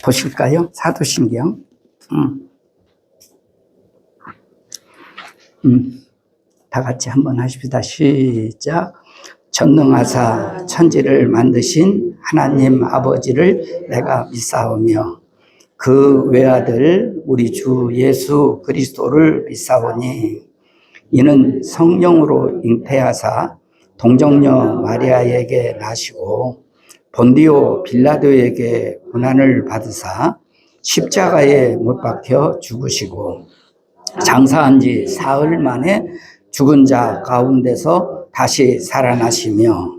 보실까요? 사도신경. 다 같이 한번 하십시다. 시작. 전능하사 천지를 만드신 하나님 아버지를 내가 믿사오며 그 외아들 우리 주 예수 그리스도를 믿사오니 이는 성령으로 잉태하사 동정녀 마리아에게 나시고 본디오 빌라도에게 고난을 받으사 십자가에 못 박혀 죽으시고 장사한 지 사흘 만에 죽은 자 가운데서 다시 살아나시며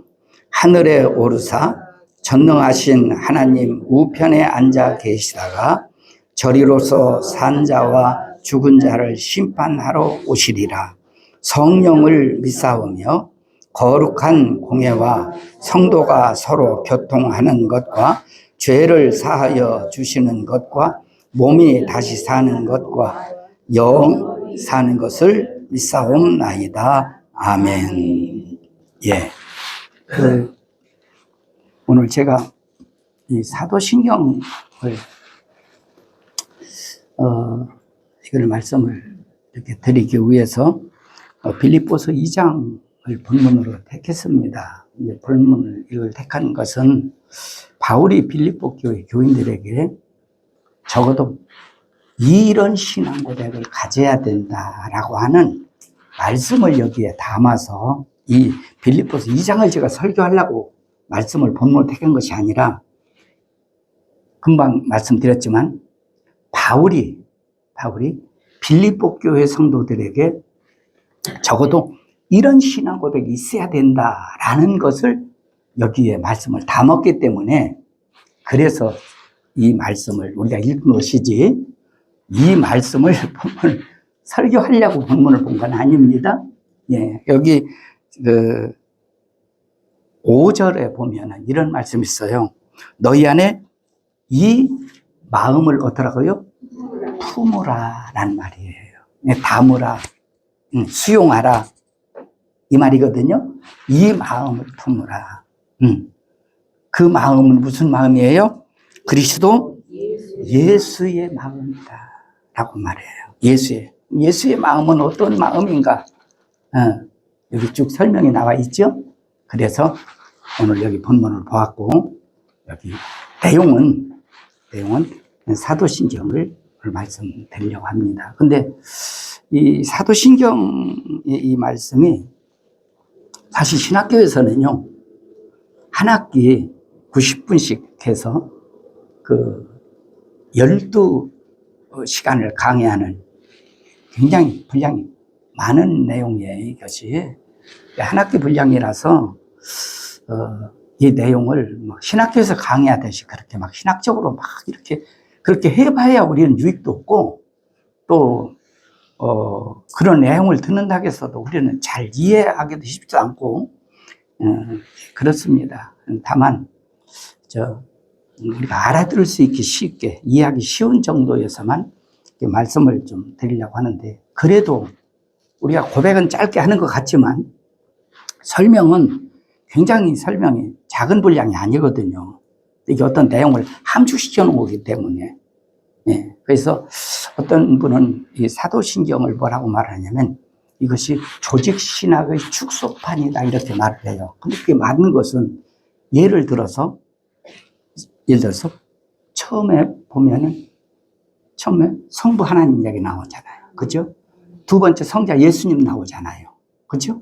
하늘에 오르사 전능하신 하나님 우편에 앉아 계시다가 저리로서 산 자와 죽은 자를 심판하러 오시리라. 성령을 믿사오며 거룩한 공예와 성도가 서로 교통하는 것과 죄를 사하여 주시는 것과 몸이 다시 사는 것과 영 사는 것을 믿사옵나이다. 아멘. 예. 오늘 제가 이 사도신경을 이걸 말씀을 이렇게 드리기 위해서 빌립보서 2장을 본문으로 택했습니다. 이제 본문을 이걸 택한 것은 바울이 빌립보 교회 교인들에게 적어도 이런 신앙 고백을 가져야 된다라고 하는 말씀을 여기에 담아서 이 빌립보서 2장을 제가 설교하려고 말씀을 본문으로 택한 것이 아니라 금방 말씀드렸지만 바울이 빌립보 교회 성도들에게 적어도 이런 신앙 고백이 있어야 된다라는 것을 여기에 말씀을 담았기 때문에 그래서 이 말씀을 우리가 읽는 것이지 이 말씀을 설교하려고 본문을 본 건 아닙니다. 예, 여기 5절에 보면은 이런 말씀이 있어요. 너희 안에 이 마음을 어떠라고요? 품으라 라는 말이에요. 담으라, 수용하라 이 말이거든요. 이 마음을 품으라. 그 마음은 무슨 마음이에요? 그리스도 예수의 마음이다 라고 말해요. 예수의 마음은 어떤 마음인가? 여기 쭉 설명이 나와 있죠. 그래서 오늘 여기 본문을 보았고 여기 내용은 사도신경을 말씀드리려고 합니다. 근데 이 사도신경의 이 말씀이 사실 신학교에서는요 한 학기 90분씩 해서 12시간을 강의하는 굉장히 분량이 많은 내용이에요. 이것이 한 학기 분량이라서 이 내용을 신학교에서 강의하듯이 그렇게 막 신학적으로 막 이렇게 그렇게 해봐야 우리는 유익도 없고 또 그런 내용을 듣는다고 해서도 우리는 잘 이해하기도 쉽지도 않고 그렇습니다. 다만 우리가 알아들을 수 있게 쉽게 이해하기 쉬운 정도에서만 말씀을 좀 드리려고 하는데 그래도 우리가 고백은 짧게 하는 것 같지만 설명은 굉장히 설명이 작은 분량이 아니거든요. 이게 어떤 내용을 함축시켜 놓은 거기 때문에 예, 그래서 어떤 분은 이 사도신경을 뭐라고 말하냐면 이것이 조직신학의 축소판이다 이렇게 말을 해요. 근데 그게 맞는 것은 예를 들어서 처음에 보면은 성부 하나님 얘기 나오잖아요. 그죠? 두 번째 성자 예수님 나오잖아요. 그죠?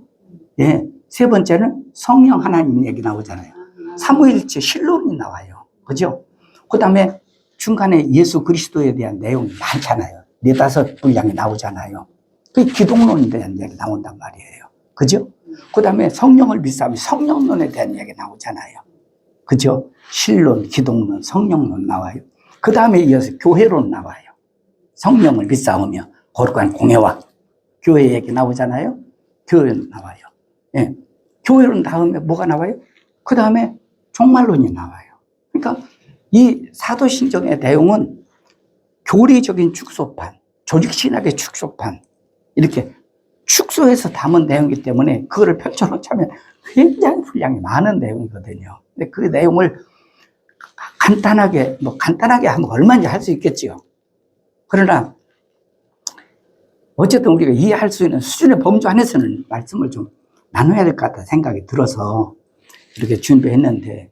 예. 세 번째는 성령 하나님 얘기 나오잖아요. 삼위일체 실론이 나와요. 그죠? 그 다음에 중간에 예수 그리스도에 대한 내용이 많잖아요. 4-5분량이 나오잖아요. 그 기독론에 대한 얘기 나온단 말이에요. 그죠? 그 다음에 성령을 믿사오며 성령론에 대한 얘기 나오잖아요. 그죠? 실론, 기독론, 성령론 나와요. 그 다음에 이어서 교회론 나와요. 성령을 믿사오며 거룩한 공예와 교회 얘기 나오잖아요. 교회론 나와요. 예. 교회론 다음에 뭐가 나와요? 그 다음에 종말론이 나와요. 그러니까 이 사도신경의 내용은 교리적인 축소판, 조직신학의 축소판 이렇게 축소해서 담은 내용이기 때문에 그거를 펼쳐놓자면 굉장히 분량이 많은 내용이거든요. 근데 그 내용을 간단하게 하면 얼마인지 할 수 있겠지요. 그러나, 어쨌든 우리가 이해할 수 있는 수준의 범주 안에서는 말씀을 좀 나눠야 될 것 같다 생각이 들어서 이렇게 준비했는데,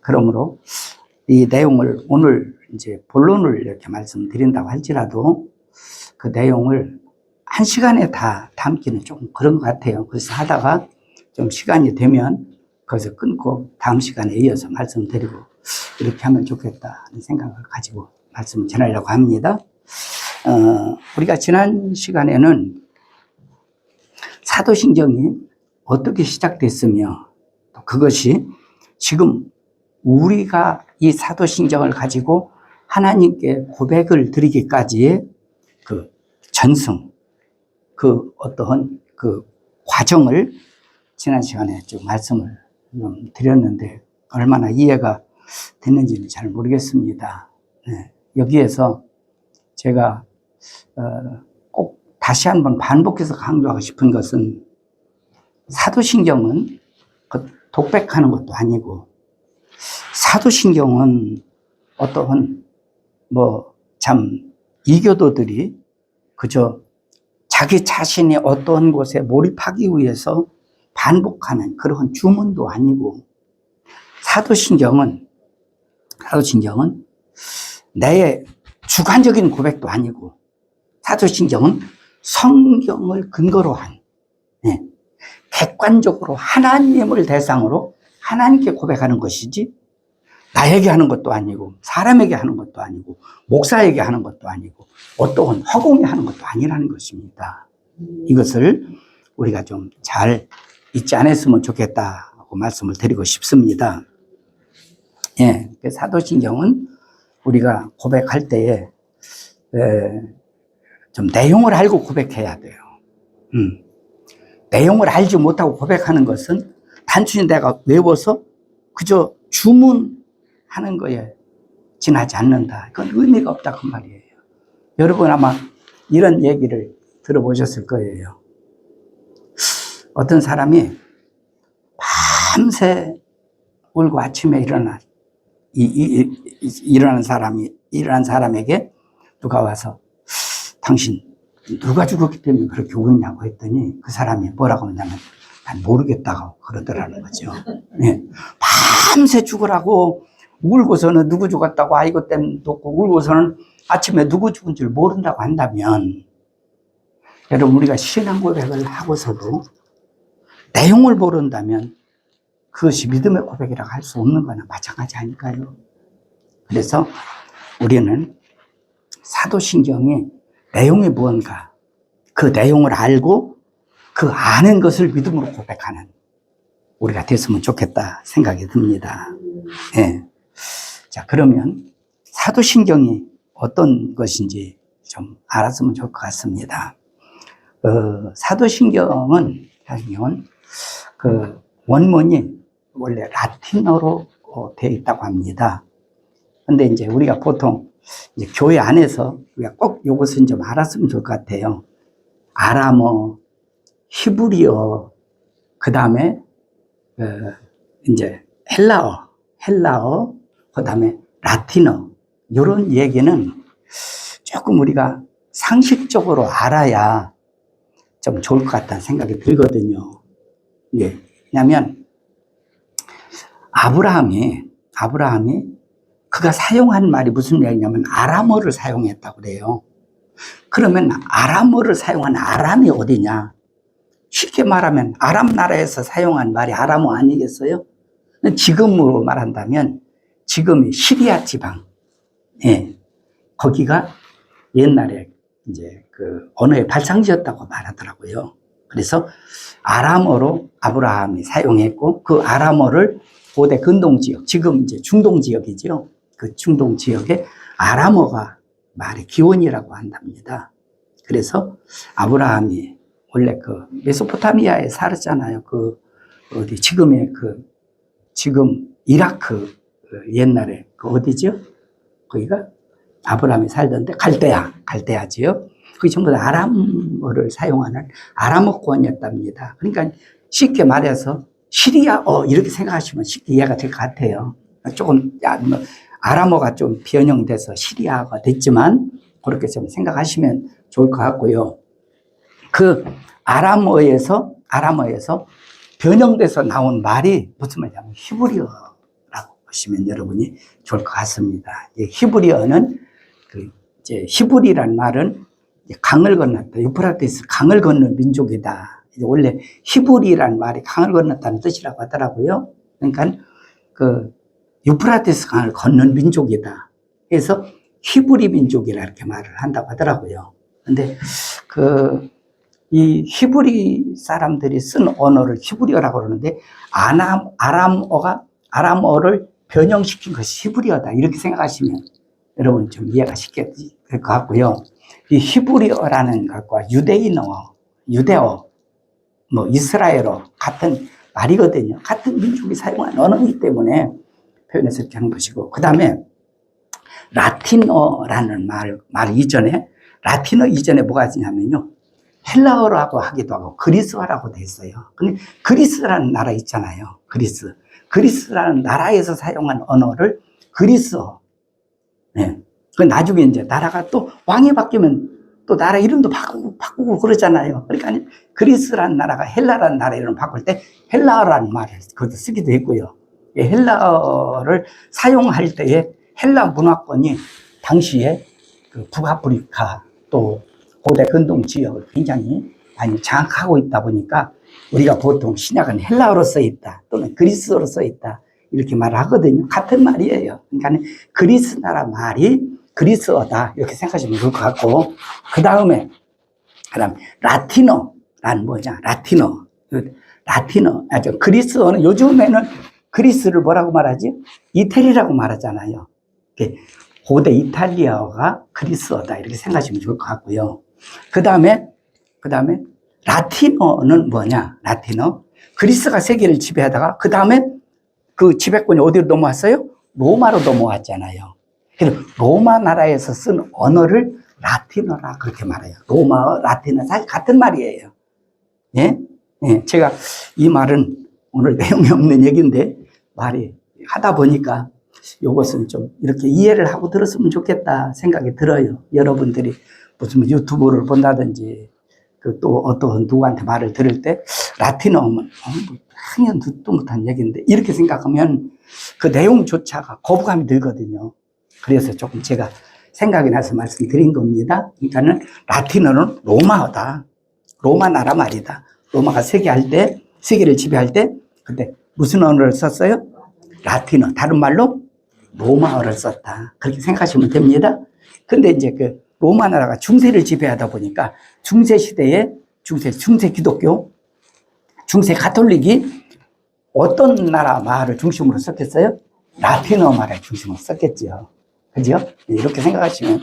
그러므로 이 내용을 오늘 이제 본론을 이렇게 말씀드린다고 할지라도 그 내용을 한 시간에 다 담기는 조금 그런 것 같아요. 그래서 하다가 좀 시간이 되면 거기서 끊고 다음 시간에 이어서 말씀드리고 이렇게 하면 좋겠다는 생각을 가지고 말씀을 전하려고 합니다. 우리가 지난 시간에는 사도신경이 어떻게 시작됐으며 또 그것이 지금 우리가 이 사도신경을 가지고 하나님께 고백을 드리기까지의 그 전승, 그 어떠한 그 과정을 지난 시간에 좀 말씀을 좀 드렸는데 얼마나 이해가 됐는지는 잘 모르겠습니다. 네. 여기에서 제가 꼭 다시 한번 반복해서 강조하고 싶은 것은 사도신경은 독백하는 것도 아니고 사도신경은 어떠한 참 이교도들이 그저 자기 자신이 어떤 곳에 몰입하기 위해서 반복하는 그런 주문도 아니고 사도신경은 내 주관적인 고백도 아니고 사도신경은 성경을 근거로 한 객관적으로 하나님을 대상으로 하나님께 고백하는 것이지 나에게 하는 것도 아니고 사람에게 하는 것도 아니고 목사에게 하는 것도 아니고 어떠한 허공에 하는 것도 아니라는 것입니다. 이것을 우리가 좀 잘 잊지 않았으면 좋겠다고 말씀을 드리고 싶습니다. 예, 사도신경은 우리가 고백할 때에 좀 내용을 알고 고백해야 돼요. 내용을 알지 못하고 고백하는 것은 단순히 내가 외워서 그저 주문하는 거에 지나지 않는다. 그건 의미가 없다 그 말이에요. 여러분 아마 이런 얘기를 들어보셨을 거예요. 어떤 사람이 밤새 울고 아침에 일어난 사람에게 누가 와서 당신 누가 죽었기 때문에 그렇게 우느냐고 했더니 그 사람이 뭐라고 하냐면 난 모르겠다고 그러더라는 거죠. 네. 밤새 죽으라고 울고서는 누구 죽었다고 아이고 때문에 놓고 울고서는 아침에 누구 죽은 줄 모른다고 한다면 여러분 우리가 신앙 고백을 하고서도 내용을 모른다면 그것이 믿음의 고백이라고 할 수 없는 거나 마찬가지 아닐까요? 그래서 우리는 사도신경이 내용이 무언가 그 내용을 알고 그 아는 것을 믿음으로 고백하는 우리가 됐으면 좋겠다 생각이 듭니다. 네. 자, 그러면 사도신경이 어떤 것인지 좀 알았으면 좋을 것 같습니다. 사도신경은 그 원문이 원래 라틴어로 되어 있다고 합니다. 근데 이제 우리가 보통 이제 교회 안에서 우리가 꼭 이것은 좀 알았으면 좋을 것 같아요. 아람어, 히브리어, 그 다음에 이제 헬라어, 그 다음에 라틴어 이런 얘기는 조금 우리가 상식적으로 알아야 좀 좋을 것 같다는 생각이 들거든요. 예. 왜냐하면 아브라함이 그가 사용한 말이 무슨 얘기냐면 아람어를 사용했다고 그래요. 그러면 아람어를 사용한 아람이 어디냐? 쉽게 말하면 아람 나라에서 사용한 말이 아람어 아니겠어요? 지금으로 말한다면 지금의 시리아 지방, 예, 거기가 옛날에 이제 그 언어의 발상지였다고 말하더라고요. 그래서 아람어로 아브라함이 사용했고 그 아람어를 고대 근동 지역, 지금 이제 중동 지역이죠. 그 중동 지역에 아람어가 말의 기원이라고 한답니다. 그래서 아브라함이 원래 그 메소포타미아에 살았잖아요. 지금 이라크 옛날에 그 어디죠? 거기가 아브라함이 살던데 갈대아지요. 그게 전부 다 아람어를 사용하는 아람어권이었답니다. 그러니까 쉽게 말해서 시리아어 이렇게 생각하시면 쉽게 이해가 될 것 같아요. 조금, 아람어가 좀 변형돼서 시리아가 됐지만, 그렇게 좀 생각하시면 좋을 것 같고요. 그 아람어에서 변형돼서 나온 말이 무슨 말이냐면 히브리어라고 보시면 여러분이 좋을 것 같습니다. 히브리어는 이제 히브리란 말은 강을 건넜다. 유프라테스 강을 건넌 민족이다. 원래 히브리란 말이 강을 건넜다는 뜻이라고 하더라고요. 그러니까 유프라테스 강을 건넌 민족이다. 그래서 히브리 민족이라 이렇게 말을 한다고 하더라고요. 근데 이 히브리 사람들이 쓴 언어를 히브리어라고 그러는데 아람어를 변형시킨 것이 히브리어다. 이렇게 생각하시면 여러분 좀 이해가 쉽게 될 것 같고요. 이 히브리어라는 것과 유대어, 이스라엘어 같은 말이거든요. 같은 민족이 사용한 언어이기 때문에 표현해서 이렇게 하는 것이고, 그 다음에 라틴어라는 말 이전에, 라틴어 이전에 뭐가 있냐면요. 헬라어라고 하기도 하고 그리스어라고 돼 있어요. 근데 그리스라는 나라 있잖아요. 그리스라는 나라에서 사용한 언어를 그리스어. 네. 그 나중에 이제 나라가 또 왕이 바뀌면 또 나라 이름도 바꾸고 그러잖아요. 그러니까 그리스라는 나라가 헬라라는 나라 이름 바꿀 때 헬라어라는 말을 그것도 쓰기도 했고요. 헬라어를 사용할 때에 헬라 문화권이 당시에 북아프리카 또 고대 근동 지역을 굉장히 많이 장악하고 있다 보니까 우리가 보통 신약은 헬라어로 써 있다 또는 그리스어로 써 있다 이렇게 말을 하거든요. 같은 말이에요. 그러니까 그리스 나라 말이 그리스어다 이렇게 생각하시면 좋을 것 같고, 그 다음에 라틴어란 뭐냐? 라틴어. 그리스어는 요즘에는 그리스를 뭐라고 말하지? 이태리라고 말하잖아요. 고대 이탈리아어가 그리스어다 이렇게 생각하시면 좋을 것 같고요. 그 다음에 라틴어는 뭐냐? 라틴어. 그리스가 세계를 지배하다가 그 다음에 그 지배권이 어디로 넘어왔어요? 로마로 넘어왔잖아요. 그래서 로마 나라에서 쓴 언어를 라틴어라 그렇게 말해요. 로마어, 라틴어 사실 같은 말이에요. 예? 예, 제가 이 말은 오늘 내용이 없는 얘기인데 말이 하다 보니까 이것은 좀 이렇게 이해를 하고 들었으면 좋겠다 생각이 들어요. 여러분들이 무슨 유튜브를 본다든지 또 어떤 누구한테 말을 들을 때 라틴어면 당연 듣도 못한 얘기인데 이렇게 생각하면 그 내용조차가 거부감이 들거든요. 그래서 조금 제가 생각이 나서 말씀드린 겁니다. 그러니까는 라틴어는 로마어다. 로마 나라 말이다. 로마가 세계를 지배할 때 그때 무슨 언어를 썼어요? 라틴어. 다른 말로 로마어를 썼다. 그렇게 생각하시면 됩니다. 근데 이제 로마 나라가 중세를 지배하다 보니까 중세 시대에 중세 기독교, 중세 가톨릭이 어떤 나라 말을 중심으로 썼겠어요? 라틴어 말을 중심으로 썼겠죠. 그죠? 이렇게 생각하시면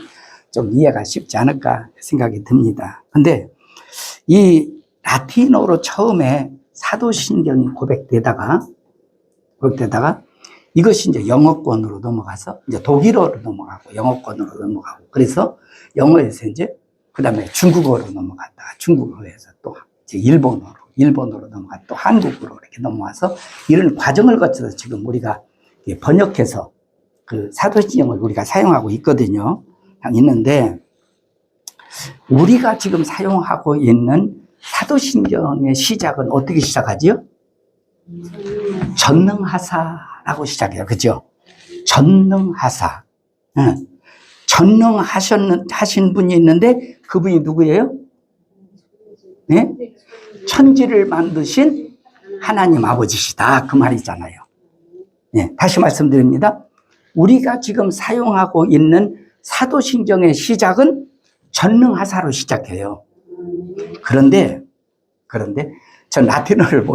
좀 이해가 쉽지 않을까 생각이 듭니다. 근데 이 라틴어로 처음에 사도신경이 고백되다가 이것이 이제 영어권으로 넘어가서 이제 독일어로 넘어가고 영어권으로 넘어가고 그래서 영어에서 이제 그 다음에 중국어로 넘어갔다가 중국어에서 또 이제 일본어로 넘어갔다 또 한국어로 이렇게 넘어와서 이런 과정을 거쳐서 지금 우리가 번역해서 그 사도신경을 우리가 사용하고 있거든요. 있는데 우리가 지금 사용하고 있는 사도신경의 시작은 어떻게 시작하지요? 전능하사라고 시작해요. 그죠? 전능하사. 전능하신 분이 있는데 그분이 누구예요? 네? 천지를 만드신 하나님 아버지시다. 그 말이잖아요. 네, 다시 말씀드립니다. 우리가 지금 사용하고 있는 사도신경의 시작은 전능하사로 시작해요. 그런데 전 라틴어를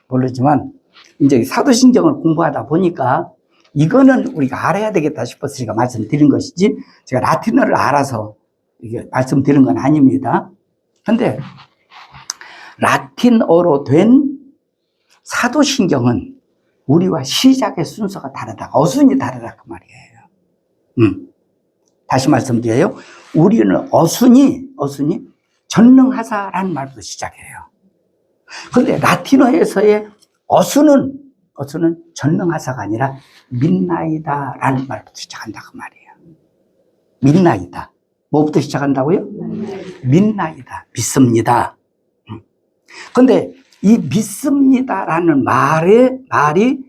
모르지만 이제 사도신경을 공부하다 보니까 이거는 우리가 알아야 되겠다 싶어서 제가 말씀드린 것이지 제가 라틴어를 알아서 이게 말씀드린 건 아닙니다. 근데 라틴어로 된 사도신경은 우리와 시작의 순서가 다르다. 어순이 다르다 그 말이에요. 다시 말씀드려요. 우리는 어순이 전능하사라는 말부터 시작해요. 그런데 라틴어에서의 어순은 것은 전능하사가 아니라 믿나이다라는 말부터 시작한다 그 말이에요. 믿나이다. 뭐부터 시작한다고요? 믿나이다. 믿습니다. 근데 이 믿습니다라는 말이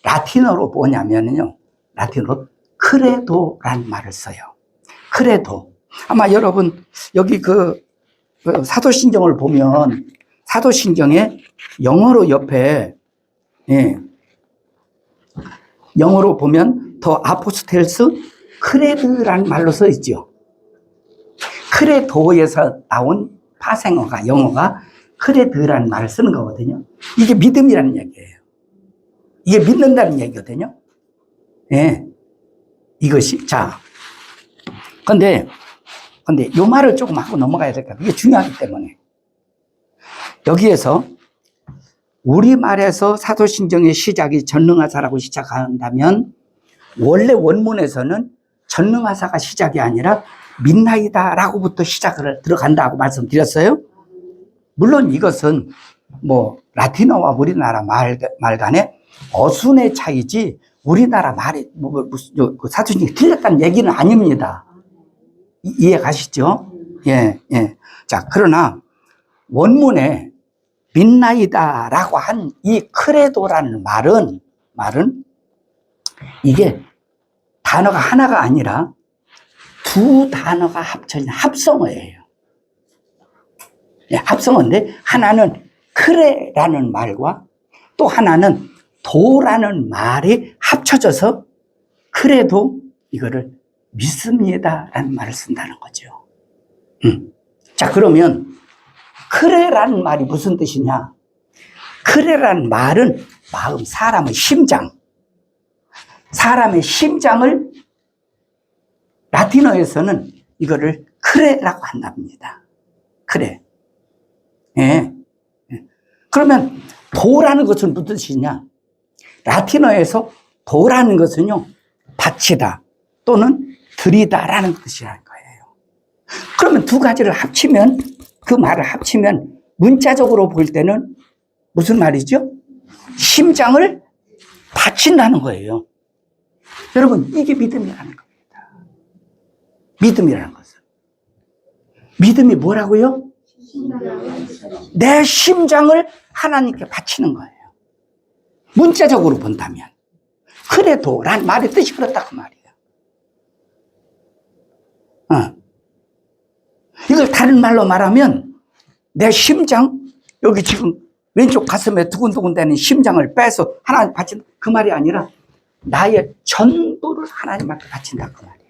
라틴어로 뭐냐면요. 라틴어로 크레도라는 말을 써요. 크레도. 아마 여러분 여기 그 사도신경을 보면 사도신경에 영어로 옆에 영어로 보면 더 아포스텔스 크레드라는 말로 써 있죠. 크레도에서 나온 파생어가 영어가 크레드라는 말을 쓰는 거거든요. 이게 믿음이라는 얘기예요. 이게 믿는다는 얘기거든요. 예. 이것이 근데 요 말을 조금 하고 넘어가야 될까? 이게 중요하기 때문에 여기에서 우리말에서 사도신경의 시작이 전능하사라고 시작한다면 원래 원문에서는 전능하사가 시작이 아니라 믿나이다라고부터 시작을 들어간다고 말씀드렸어요. 물론 이것은 뭐 라틴어와 우리나라 말 간에 어순의 차이지 우리나라 말이 사도신경이 틀렸다는 얘기는 아닙니다. 이해 가시죠? 예. 자, 그러나 원문에 믿나이다라고 한 이 크레도라는 말은 이게 단어가 하나가 아니라 두 단어가 합쳐진 합성어예요. 예, 합성어인데 하나는 크레라는 말과 또 하나는 도라는 말이 합쳐져서 크레도 이거를 믿습니다라는 말을 쓴다는 거죠. 자, 그러면 크레라는 말이 무슨 뜻이냐? 크레라는 말은 마음, 사람의 심장. 사람의 심장을 라틴어에서는 이거를 크레라고 한답니다. 크레. 예. 그러면 도라는 것은 무슨 뜻이냐? 라틴어에서 도라는 것은요, 바치다 또는 드리다라는 뜻이라는 거예요. 그러면 두 가지를 합치면, 그 말을 합치면 문자적으로 볼 때는 무슨 말이죠? 심장을 바친다는 거예요. 여러분, 이게 믿음이라는 겁니다. 믿음이라는 것은. 믿음이 뭐라고요? 내 심장을 하나님께 바치는 거예요. 문자적으로 본다면. 그래도 란 말의 뜻이 그렇다고 말이에요. 이걸 다른 말로 말하면 내 심장, 여기 지금 왼쪽 가슴에 두근두근 대는 심장을 빼서 하나님 바친다. 그 말이 아니라 나의 전부를 하나님 앞에 바친다. 그 말이에요.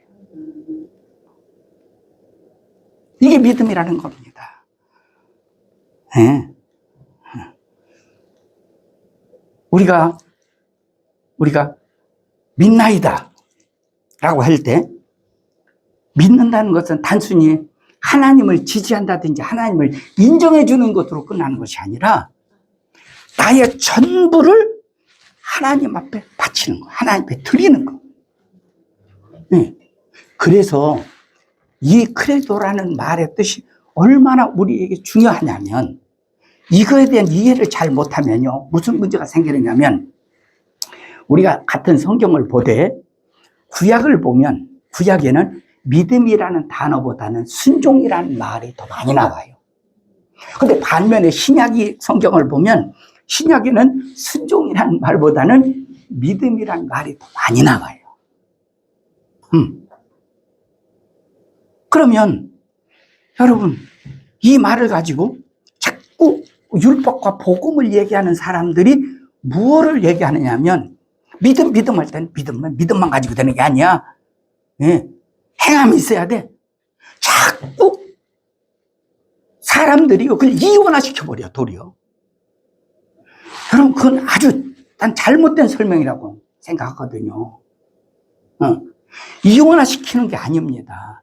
이게 믿음이라는 겁니다. 네. 우리가 믿나이다 라고 할 때 믿는다는 것은 단순히 하나님을 지지한다든지 하나님을 인정해 주는 것으로 끝나는 것이 아니라 나의 전부를 하나님 앞에 바치는 거, 하나님 앞에 드리는 거. 네. 그래서 이 크레도라는 말의 뜻이 얼마나 우리에게 중요하냐면 이거에 대한 이해를 잘 못하면요 무슨 문제가 생기느냐면 우리가 같은 성경을 보되 구약을 보면 구약에는 믿음이라는 단어보다는 순종이라는 말이 더 많이 나와요. 근데 반면에 신약이 성경을 보면 신약에는 순종이라는 말보다는 믿음이라는 말이 더 많이 나와요. 그러면 여러분 이 말을 가지고 자꾸 율법과 복음을 얘기하는 사람들이 무엇을 얘기하느냐면 믿음 할 때는 믿음만 가지고 되는 게 아니야. 네. 행함이 있어야 돼. 자꾸 사람들이 그걸 이원화시켜버려, 도리어. 여러분, 그건 아주 난 잘못된 설명이라고 생각하거든요. 이원화시키는 게 아닙니다.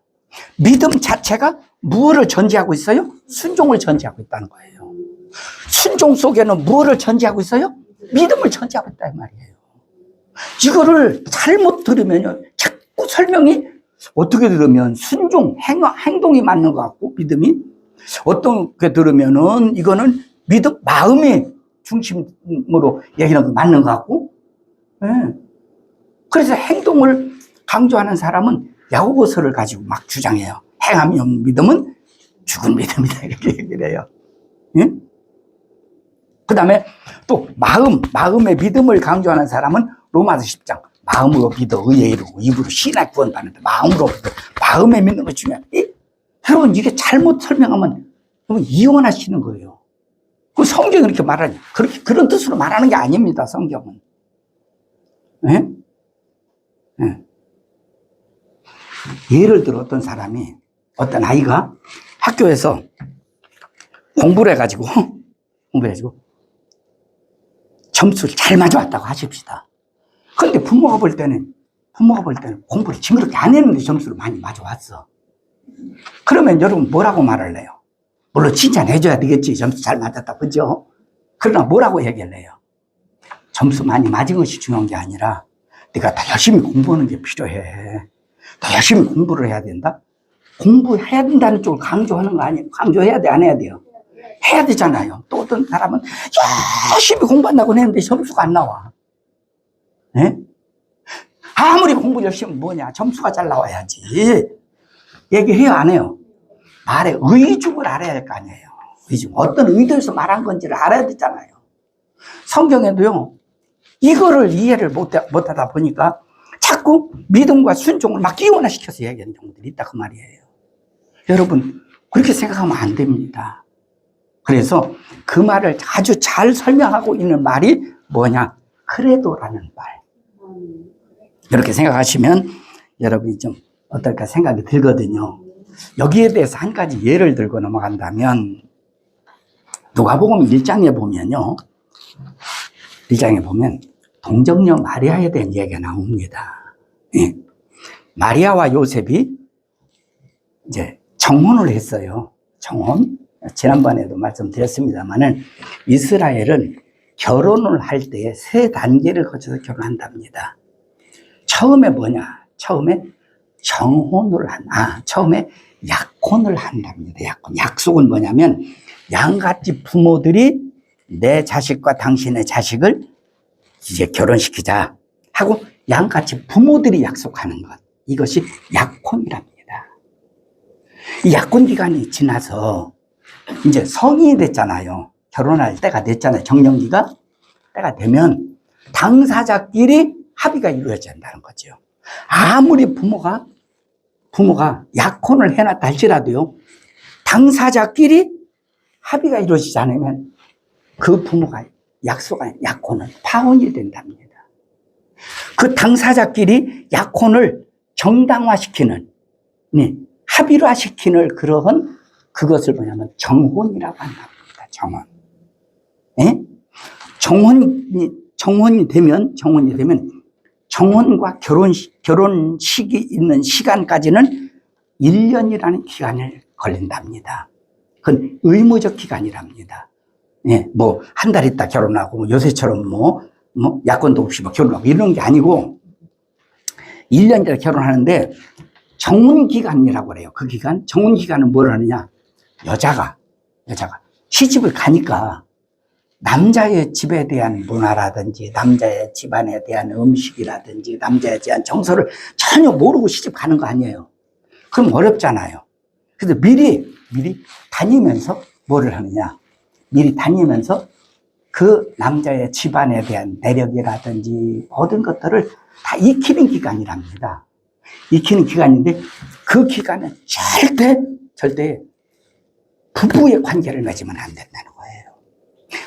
믿음 자체가 무엇을 전제하고 있어요? 순종을 전제하고 있다는 거예요. 순종 속에는 무엇을 전제하고 있어요? 믿음을 전제하고 있다는 말이에요. 이거를 잘못 들으면요, 자꾸 설명이 어떻게 들으면 순종, 행동이 맞는 것 같고, 믿음이. 어떻게 들으면은 이거는 믿음, 마음이 중심으로 얘기하는 거 맞는 것 같고, 예. 그래서 행동을 강조하는 사람은 야고보서를 가지고 막 주장해요. 행함이 없는 믿음은 죽은 믿음이다. 이렇게 얘기를 해요. 예? 그 다음에 또 마음의 믿음을 강조하는 사람은 로마서 10장. 마음으로 믿어 의에 이르고 입으로 신앙 구원받는다. 마음으로 믿어. 마음에 믿는 거 중요해. 여러분, 이게 잘못 설명하면 이혼하시는 거예요. 그 성경이 그렇게 말하냐. 그런 뜻으로 말하는 게 아닙니다, 성경은. 예? 예. 예를 들어 어떤 아이가 학교에서 공부를 해가지고 점수를 잘 맞아왔다고 하십시다. 그런데 부모가 볼 때는 공부를 징그럽게 안 했는데 점수를 많이 맞아왔어. 그러면 여러분 뭐라고 말을 해요? 물론 칭찬해줘야 되겠지. 점수 잘 맞았다. 그죠? 그러나 뭐라고 얘기를 해요? 점수 많이 맞은 것이 중요한 게 아니라 네가 더 열심히 공부하는 게 필요해. 더 열심히 공부를 해야 된다? 공부해야 된다는 쪽을 강조하는 거 아니에요? 강조해야 돼? 안 해야 돼요? 해야 되잖아요. 또 어떤 사람은 열심히 공부한다고 했는데 점수가 안 나와. 네? 아무리 공부 열심히 뭐냐? 점수가 잘 나와야지. 얘기해요? 안 해요? 말의 의중을 알아야 할 거 아니에요. 의중. 어떤 의도에서 말한 건지를 알아야 되잖아요. 성경에도요, 이거를 이해를 못하다 보니까 자꾸 믿음과 순종을 막 이원화시켜서 얘기하는 경우들이 있다. 그 말이에요. 여러분, 그렇게 생각하면 안 됩니다. 그래서 그 말을 아주 잘 설명하고 있는 말이 뭐냐? 크레도라는 말. 이렇게 생각하시면 여러분이 좀 어떨까 생각이 들거든요. 여기에 대해서 한 가지 예를 들고 넘어간다면 누가복음 1장에 보면요. 1장에 보면 동정녀 마리아에 대한 이야기가 나옵니다. 예. 마리아와 요셉이 이제 정혼을 했어요. 정혼. 지난번에도 말씀드렸습니다만은 이스라엘은 결혼을 할 때 세 단계를 거쳐서 결혼한답니다. 처음에 뭐냐? 처음에 처음에 약혼을 한답니다. 약속은 뭐냐면 양가집 부모들이 내 자식과 당신의 자식을 이제 결혼시키자 하고 양가집 부모들이 약속하는 것. 이것이 약혼이랍니다. 이 약혼 기간이 지나서 이제 성인이 됐잖아요. 결혼할 때가 됐잖아요. 정년기가 때가 되면 당사자끼리 합의가 이루어져야 한다는 거죠. 아무리 부모가 약혼을 해놨다 할지라도요, 당사자끼리 합의가 이루어지지 않으면 그 부모가 약속한 약혼은 파혼이 된답니다. 그 당사자끼리 약혼을 정당화시키는, 합의화시키는 그러한 그것을 뭐냐면 정혼이라고 한답니다. 정혼. 예? 정혼이 되면 정혼과 결혼식이 있는 시간까지는 1년이라는 기간을 걸린답니다. 그건 의무적 기간이랍니다. 예, 뭐, 한 달 있다 결혼하고, 요새처럼 약혼도 없이 결혼하고 이런 게 아니고, 1년이라 결혼하는데, 정혼기간이라고 그래요. 그 기간. 정혼기간은 뭘 하느냐? 여자가 시집을 가니까, 남자의 집에 대한 문화라든지 남자의 집안에 대한 음식이라든지 남자에 대한 정서를 전혀 모르고 시집 가는 거 아니에요. 그럼 어렵잖아요. 그래서 미리 다니면서 뭐를 하느냐? 미리 다니면서 그 남자의 집안에 대한 내력이라든지 모든 것들을 다 익히는 기간이랍니다. 익히는 기간인데 그 기간은 절대 부부의 관계를 맺으면 안 된다는 거예요.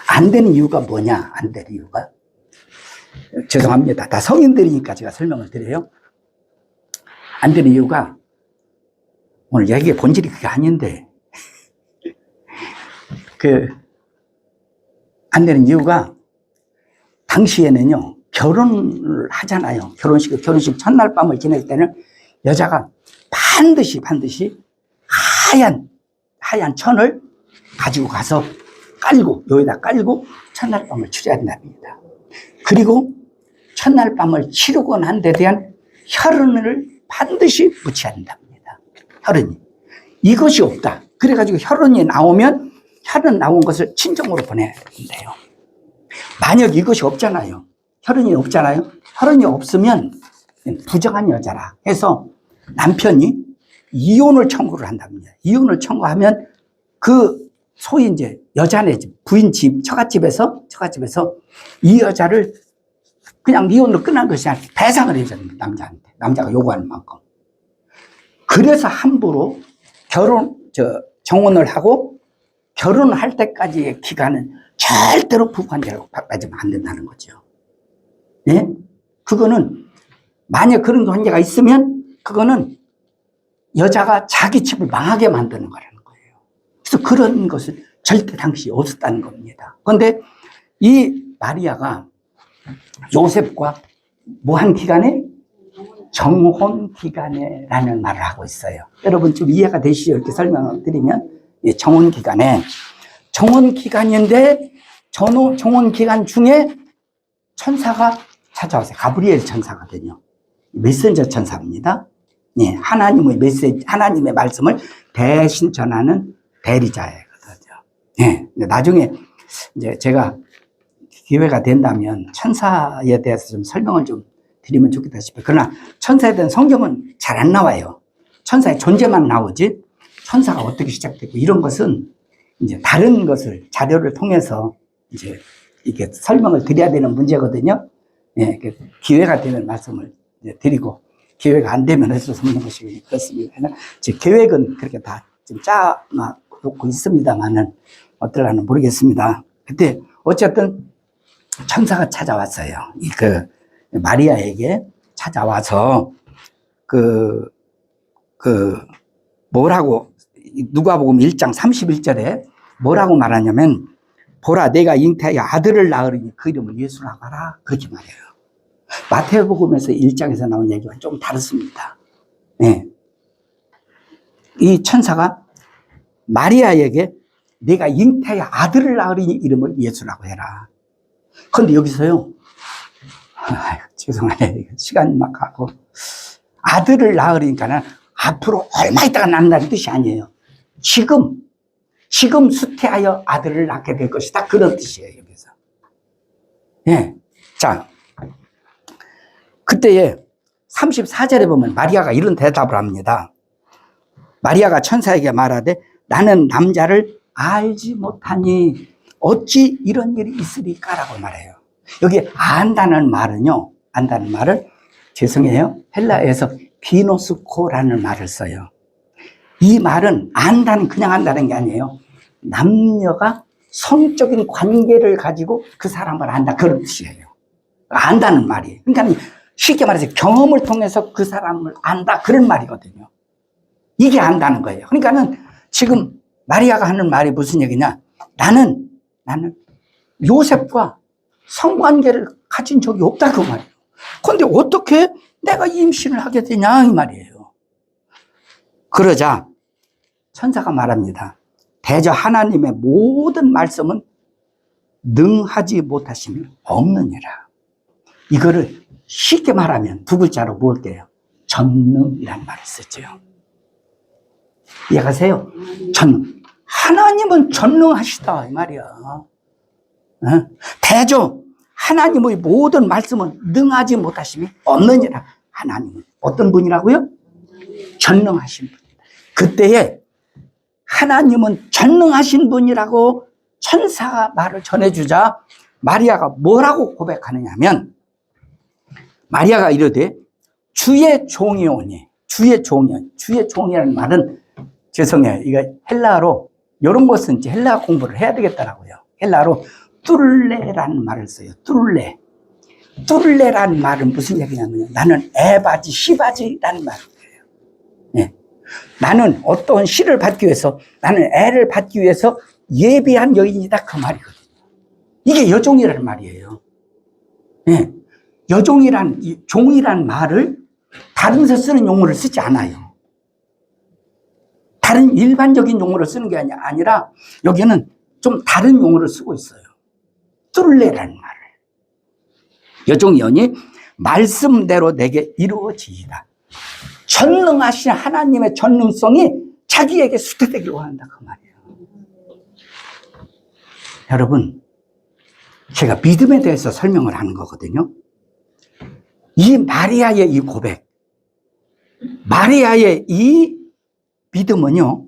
안 되는 이유가 뭐냐? 안 되는 이유가? 죄송합니다. 다 성인들이니까 제가 설명을 드려요. 안 되는 이유가 오늘 얘기의 본질이 그게 아닌데 안 되는 이유가 당시에는요, 결혼을 하잖아요. 결혼식 첫날 밤을 지낼 때는 여자가 반드시 하얀 천을 가지고 가서 여기다 깔고 첫날 밤을 치러야 된답니다. 그리고 첫날 밤을 치르고 난 데 대한 혈흔을 반드시 묻혀야 된답니다. 혈흔이. 이것이 없다. 그래가지고 혈흔이 나오면 혈흔 나온 것을 친정으로 보내야 된대요. 만약 이것이 없잖아요. 혈흔이 없잖아요. 혈흔이 없으면 부정한 여자라 해서 남편이 이혼을 청구를 한답니다. 이혼을 청구하면 그 소위 이제 여자네 집, 부인 집, 처갓집에서 이 여자를 그냥 이혼으로 끝난 것이 아니라 배상을 해줍니다. 남자한테. 남자가 요구하는 만큼. 그래서 함부로 정혼을 하고 결혼할 때까지의 기간은 절대로 부부관계라고 바꾸면 안 된다는 거죠. 예? 그거는 만약 그런 관계가 있으면 그거는 여자가 자기 집을 망하게 만드는 거라는 거예요. 그래서 그런 것은 절대 당시 없었다는 겁니다. 그런데 이 마리아가 요셉과 뭐한 기간에? 정혼 기간에라는 말을 하고 있어요. 여러분 좀 이해가 되시죠? 이렇게 설명을 드리면 정혼 기간인데 정혼 기간 중에 천사가 찾아왔어요. 가브리엘 천사거든요. 메신저 천사입니다. 예, 하나님의 메시지, 하나님의 말씀을 대신 전하는 대리자거든요. 예, 나중에 이제 제가 기회가 된다면 천사에 대해서 좀 설명을 좀 드리면 좋겠다 싶어요. 그러나 천사에 대한 성경은 잘 안 나와요. 천사의 존재만 나오지 천사가 어떻게 시작됐고 이런 것은 이제 다른 것을 자료를 통해서 이제 이게 설명을 드려야 되는 문제거든요. 예, 기회가 되면 말씀을 이제 드리고 기회가 안 되면 해서 섬는 것이 그렇습니다. 제 계획은 그렇게 다 좀 짜놓고 있습니다만은 어떨라는 모르겠습니다. 그때 어쨌든 천사가 찾아왔어요. 마리아에게 찾아와서 뭐라고 누가복음 1장 31절에 뭐라고 말하냐면 보라 내가 잉태하여 아들을 낳으리니 그 이름을 예수라고 하라 그렇게 말해요. 마태복음에서 1장에서 나온 얘기와 좀 다릅니다. 네. 이 천사가 마리아에게 내가 잉태하여 아들을 낳으리니 이름을 예수라고 해라. 그런데 여기서요 죄송해요. 시간이 막 가고 아들을 낳으니까는 앞으로 얼마 있다가 낳는다는 뜻이 아니에요. 지금 수태하여 아들을 낳게 될 것이다. 그런 뜻이에요. 여기서. 예. 자, 그때에 34절에 보면 마리아가 이런 대답을 합니다. 마리아가 천사에게 말하되 나는 남자를 알지 못하니 어찌 이런 일이 있으리까라고 말해요. 여기 안다는 말은요. 안다는 말을 죄송해요. 헬라에서 비노스코라는 말을 써요. 이 말은 안다는 그냥 안다는 게 아니에요. 남녀가 성적인 관계를 가지고 그 사람을 안다 그런 뜻이에요. 안다는 말이에요. 그러니까 쉽게 말해서 경험을 통해서 그 사람을 안다 그런 말이거든요. 이게 안다는 거예요. 그러니까는 지금 마리아가 하는 말이 무슨 얘기냐? 나는 요셉과 성관계를 가진 적이 없다 그 말이에요. 그런데 어떻게 내가 임신을 하게 되냐 이 말이에요. 그러자 천사가 말합니다. 대저 하나님의 모든 말씀은 능하지 못하심이 없느니라. 이거를 쉽게 말하면 두 글자로 뭘게요? 전능이라는 말을 쓰죠. 이해가세요? 전능. 하나님은 전능하시다 이 말이야. 대저 하나님의 모든 말씀은 능하지 못하심이 없느니라. 하나님은 어떤 분이라고요? 전능하신 분이다. 그때에 하나님은 전능하신 분이라고 천사가 말을 전해주자 마리아가 뭐라고 고백하느냐면 마리아가 이르되 주의 종이오니 주의 종이라는 말은 죄송해요. 이거 헬라어로 이런 것은 이제 헬라 공부를 해야 되겠더라고요. 헬라어로 뚜르레라는 말을 써요. 뚜르레라는 말은 무슨 얘기냐면 나는 에바지 시바지라는 말이에요. 예. 나는 어떤 시를 받기 위해서 나는 애를 받기 위해서 예비한 여인이다 그 말이거든요. 이게 여종이라는 말이에요. 예. 종이란 말을 다른 데서 쓰는 용어를 쓰지 않아요. 다른 일반적인 용어를 쓰는 게 아니라 여기는 좀 다른 용어를 쓰고 있어요. 뚫레라는 말을. 여종이오니 말씀대로 내게 이루어지이다. 전능하신 하나님의 전능성이 자기에게 수태되기를 원한다 그 말이에요. 여러분 제가 믿음에 대해서 설명을 하는 거거든요. 이 마리아의 이 고백, 마리아의 이 믿음은요,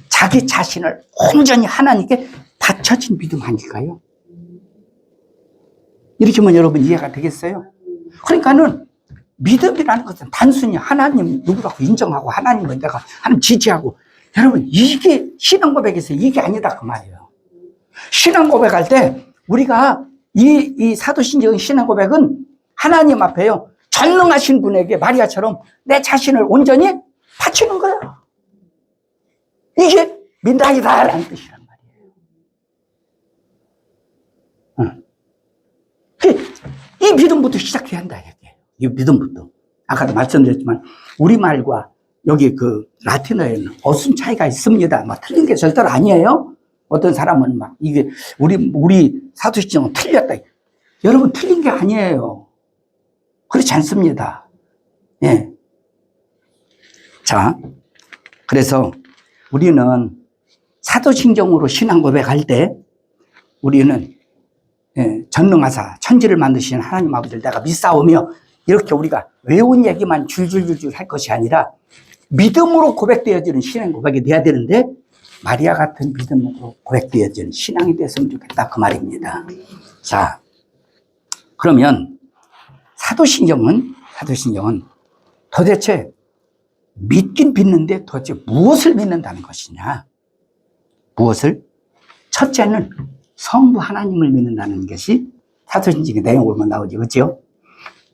자기 자신을 온전히 하나님께 바쳐진 믿음 아닐까요? 이렇게 하면 여러분 이해가 되겠어요? 그러니까는 믿음이라는 것은 단순히 하나님 누구라고 인정하고 하나님을 내가 하나님 지지하고, 여러분 이게 신앙 고백에서 이게 아니다 그 말이에요. 신앙 고백할 때 우리가 이 사도신경 신앙 고백은 하나님 앞에요, 전능하신 분에게 마리아처럼 내 자신을 온전히 바치는 거야. 이게 믿나이다라는 뜻이란 말이에요. 이 믿음부터 시작해야 한다 이게. 이 믿음부터. 아까도 말씀드렸지만 우리말과 여기 그 라틴어에는 어순 차이가 있습니다. 막 틀린 게 절대로 아니에요. 어떤 사람은 막 이게 우리 사도신경은 틀렸다. 여러분 틀린 게 아니에요. 그렇지 않습니다. 예. 자, 그래서 우리는 사도신경으로 신앙 고백할 때 우리는 전능하사 천지를 만드신 하나님 아버지를 내가 믿사오며, 이렇게 우리가 외운 얘기만 줄줄줄줄 할 것이 아니라 믿음으로 고백되어지는 신앙 고백이 돼야 되는데, 마리아 같은 믿음으로 고백되어지는 신앙이 됐으면 좋겠다 그 말입니다. 자, 그러면 사도신경은 도대체 믿긴 믿는데 도대체 무엇을 믿는다는 것이냐? 무엇을? 첫째는 성부 하나님을 믿는다는 것이 사도신경의 내용으로만 나오죠. 그렇죠?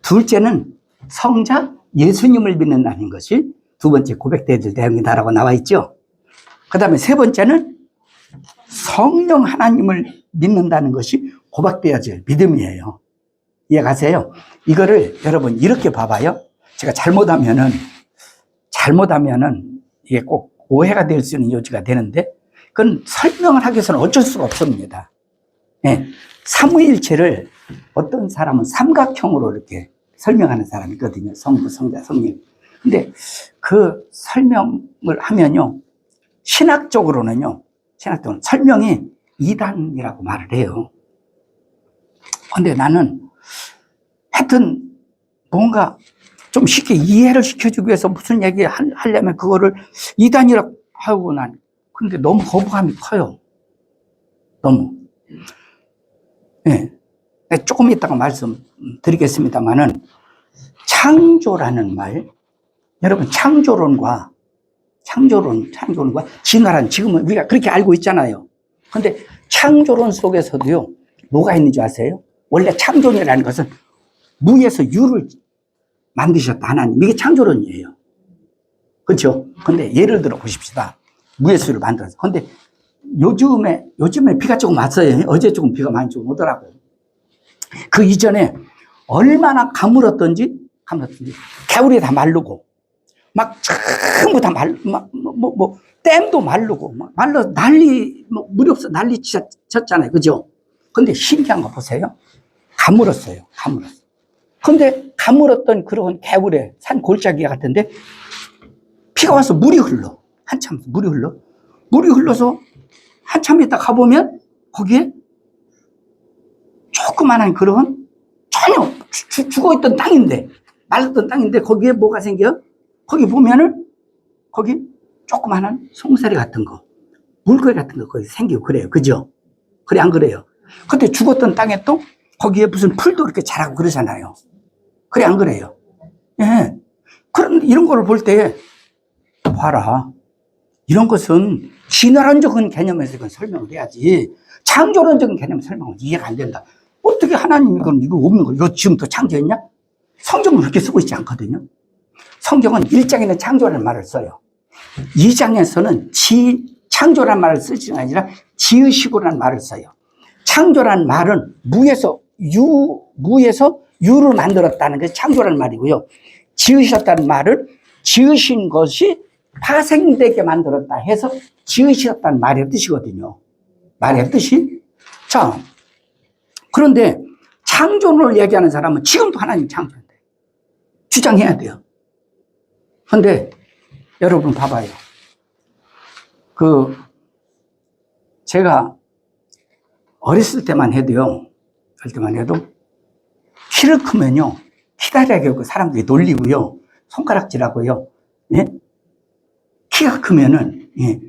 둘째는 성자 예수님을 믿는다는 것이 두 번째 고백되어야 될 내용이다라고 나와 있죠. 그 다음에 세 번째는 성령 하나님을 믿는다는 것이 고백되어질 믿음이에요. 이해가세요? 이거를 여러분 이렇게 봐봐요. 제가 잘못하면은 이게 꼭 오해가 될 수 있는 요지가 되는데, 그건 설명을 하기 위해서는 어쩔 수가 없습니다. 예. 삼위일체를 어떤 사람은 삼각형으로 이렇게 설명하는 사람이 있거든요. 성부, 성자, 성령. 근데 그 설명을 하면요, 신학적으로는 설명이 이단이라고 말을 해요. 근데 나는 하여튼 뭔가 좀 쉽게 이해를 시켜주기 위해서 무슨 얘기 하려면 그거를 이단이라고 하고 근데 너무 거부감이 커요. 너무. 예. 조금 이따가 말씀드리겠습니다만은, 창조라는 말, 여러분 창조론과 진화란 지금은 우리가 그렇게 알고 있잖아요. 근데 창조론 속에서도요, 뭐가 있는 줄 아세요? 원래 창조론이라는 것은 무에서 유를 만드셨다 하나님, 이게 창조론이에요. 그렇죠? 근데 예를 들어 보십시다. 무에서 유를 만들어서. 근데 요즘에 비가 조금 왔어요. 어제 조금 비가 많이 좀 오더라고요. 그 이전에 얼마나 가물었던지 개울이 다 마르고 막 전부 다 댐도 마르고 말라서 물이 없어 난리 쳤잖아요. 그죠? 근데 신기한 거 보세요. 가물었어요. 근데 가물었던 그런 개울에 산 골짜기 같은데 비가 와서 물이 흘러. 한참 물이 흘러서 한참 있다 가보면 거기에 조그만한 그런 전혀 죽어있던 땅인데, 말랐던 땅인데 거기에 뭐가 생겨? 거기 보면은 거기 조그만한 송사리 같은 거, 물고기 같은 거 거기 생기고 그래요. 그죠? 그래 안 그래요? 근데 죽었던 땅에 또 거기에 무슨 풀도 이렇게 자라고 그러잖아요. 그래 안 그래요? 예. 그런 이런 거를 볼 때 봐라. 이런 것은 진화론적인 개념에서 이건 설명을 해야지, 창조론적인 개념 설명은 이해가 안 된다. 어떻게 하나님이 이거 없는 거, 이거 지금 더 창조했냐? 성경은 그렇게 쓰고 있지 않거든요. 성경은 1장에는 창조라는 말을 써요. 2장에서는 창조라는 말을 쓰지는 아니라 지으시고라는 말을 써요. 창조라는 말은 무에서 유를 만들었다는 게 창조라는 말이고요. 지으셨다는 말은 지으신 것이 파생되게 만들었다 해서 지으셨다는 말의 뜻이거든요. 말의 뜻이. 자, 그런데 창조론을 얘기하는 사람은 지금도 하나님 창조한대. 주장해야 돼요. 그런데 여러분 봐봐요. 제가 어렸을 때만 해도요, 할 때만 해도 키를 크면요, 키다리하게 하고 사람들이 놀리고요, 손가락질하고요, 예? 키가 크면은, 예,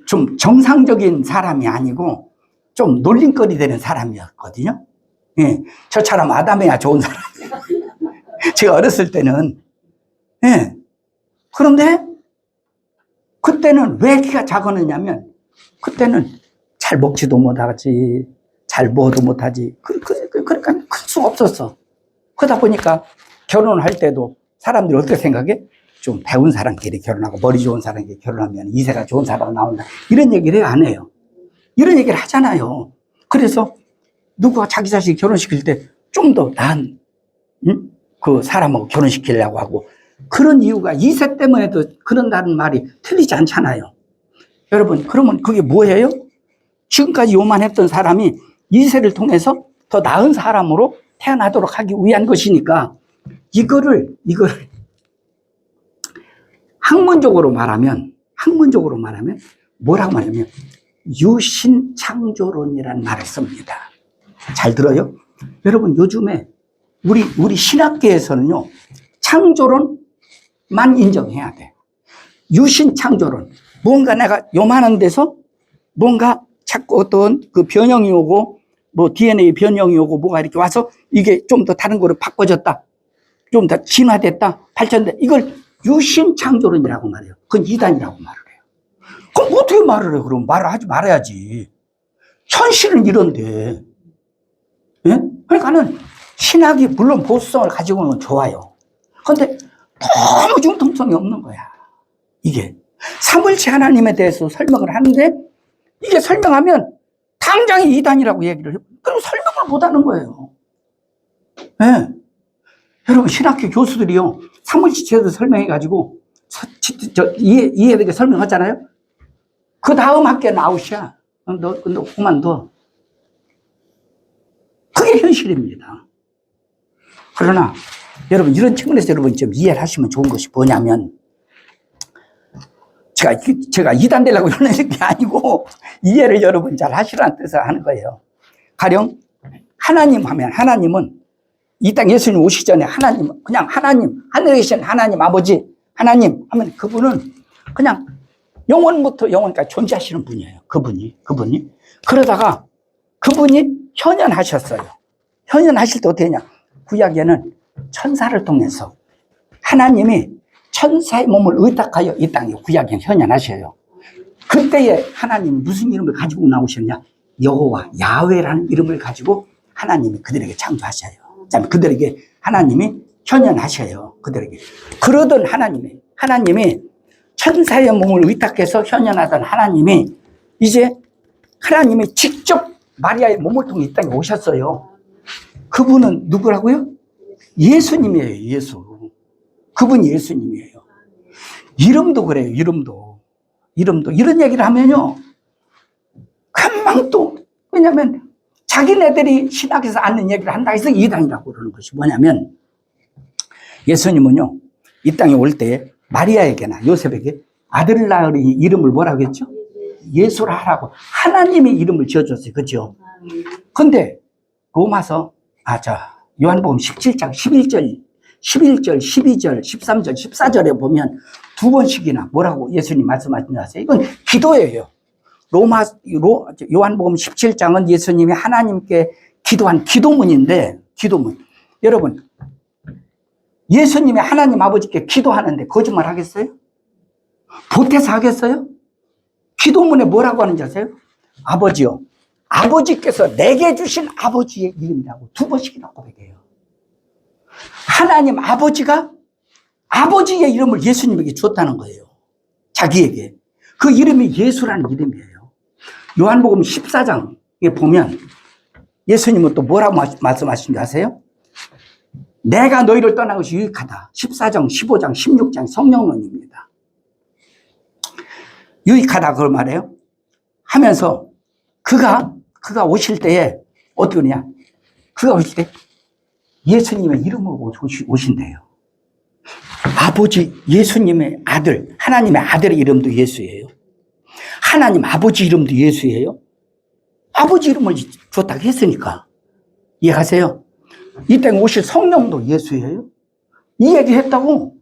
좀 정상적인 사람이 아니고 좀 놀림거리 되는 사람이었거든요. 예, 저처럼 아담해야 좋은 사람. 제가 어렸을 때는. 예. 그런데 그때는 왜 키가 작았느냐면 그때는 잘 먹지도 못하지, 잘 뭐도 못하지. 그러니까 클 수가 없었어. 그러다 보니까 결혼할 때도 사람들이 어떻게 생각해? 좀 배운 사람끼리 결혼하고 머리 좋은 사람끼리 결혼하면 이세가 좋은 사람이 나온다. 이런 얘기를 해요, 안 해요? 이런 얘기를 하잖아요. 그래서 누가 자기 자식 결혼시킬 때 좀 더 나은 그 사람하고 결혼시키려고 하고, 그런 이유가 이세 때문에도 그런다는 말이 틀리지 않잖아요. 여러분, 그러면 그게 뭐예요? 지금까지 요만했던 사람이 이세를 통해서 더 나은 사람으로 태어나도록 하기 위한 것이니까, 이거를 학문적으로 말하면 뭐라고 말하냐면 유신창조론이라는 말을 씁니다. 잘 들어요? 여러분, 요즘에 우리 신학계에서는요, 창조론만 인정해야 돼. 유신창조론. 뭔가 내가 요만한 데서 뭔가 자꾸 어떤 그 변형이 오고, 뭐 DNA 변형이 오고, 뭐가 이렇게 와서 이게 좀 더 다른 거로 바꿔졌다, 좀 더 진화됐다, 발전됐다. 이걸 유신창조론이라고 말해요. 그건 이단이라고 말을 해요. 그럼 어떻게 말을 해요? 그럼 말을 하지 말아야지. 현실은 이런데. 예? 그러니까는 신학이 물론 보수성을 가지고는 건 좋아요. 그런데 너무 융통성이 없는 거야. 이게 삼을체 하나님에 대해서 설명을 하는데, 이게 설명하면 당장이 이단이라고 얘기를 해요. 그럼 설명을 못 하는 거예요. 예. 여러분, 신학교 교수들이요, 삼을지체도 설명해가지고 이해되게 설명하잖아요. 그 다음 학기는 아웃이야. 너 그만둬. 그게 현실입니다. 그러나 여러분, 이런 측면에서 여러분 좀 이해를 하시면 좋은 것이 뭐냐면, 제가 이단 되려고 이러는 게 아니고 이해를 여러분 잘 하시라는 뜻을 하는 거예요. 가령 하나님 하면, 하나님은 이 땅 예수님 오시기 전에 하나님, 그냥 하나님, 하늘에 계신 하나님 아버지 하나님 하면 그분은 그냥 영원부터 영원까지 존재하시는 분이에요. 그분이. 그러다가 그분이 현현하셨어요. 현현하실 때 어떻게 했냐? 구약에는 천사를 통해서 하나님이 천사의 몸을 의탁하여 이 땅에 구약에 현현하셔요. 그때에 하나님 무슨 이름을 가지고 나오셨냐? 여호와, 야훼라는 이름을 가지고 하나님이 그들에게 창조하셔요. 그들에게 하나님이 현현하셔요. 그들에게. 그러던 하나님이 천사의 몸을 의탁해서 현현하던 하나님이 이제 하나님이 직접 마리아의 몸을 통해 이 땅에 오셨어요. 그분은 누구라고요? 예수님이에요. 예수. 그분이 예수님이에요. 이름도 그래요. 이름도 이런 얘기를 하면요, 금방 또, 왜냐면 자기네들이 신학에서 아는 얘기를 한다 해서 이단이라고 그러는 것이 뭐냐면, 예수님은요, 이 땅에 올 때 마리아에게나 요셉에게 아들을 낳으니 이름을 뭐라고 했죠? 예수라 하라고 하나님이 이름을 지어줬어요. 그죠? 근데 로마서, 요한복음 17장 11절, 12절, 13절, 14절에 보면 두 번씩이나 뭐라고 예수님 말씀하신 줄 아세요? 이건 기도예요. 요한복음 17장은 예수님이 하나님께 기도한 기도문인데, 기도문. 여러분, 예수님이 하나님 아버지께 기도하는데 거짓말 하겠어요? 보태서 하겠어요? 기도문에 뭐라고 하는지 아세요? 아버지요, 아버지께서 내게 주신 아버지의 이름이라고 두 번씩이나 고백해요. 하나님 아버지가 아버지의 이름을 예수님에게 줬다는 거예요. 자기에게. 그 이름이 예수라는 이름이에요. 요한복음 14장에 보면 예수님은 또 뭐라고 말씀하신 줄 아세요? 내가 너희를 떠난 것이 유익하다. 14장, 15장, 16장 성령론입니다. 유익하다 그걸 말해요. 하면서 그가 오실 때에 어떻게 그러냐? 그가 오실 때 예수님의 이름으로 오신대요. 아버지, 예수님의 아들, 하나님의 아들의 이름도 예수예요. 하나님 아버지 이름도 예수예요. 아버지 이름을 줬다고 했으니까. 이해하세요? 이 땅에 오실 성령도 예수예요. 이 얘기 했다고?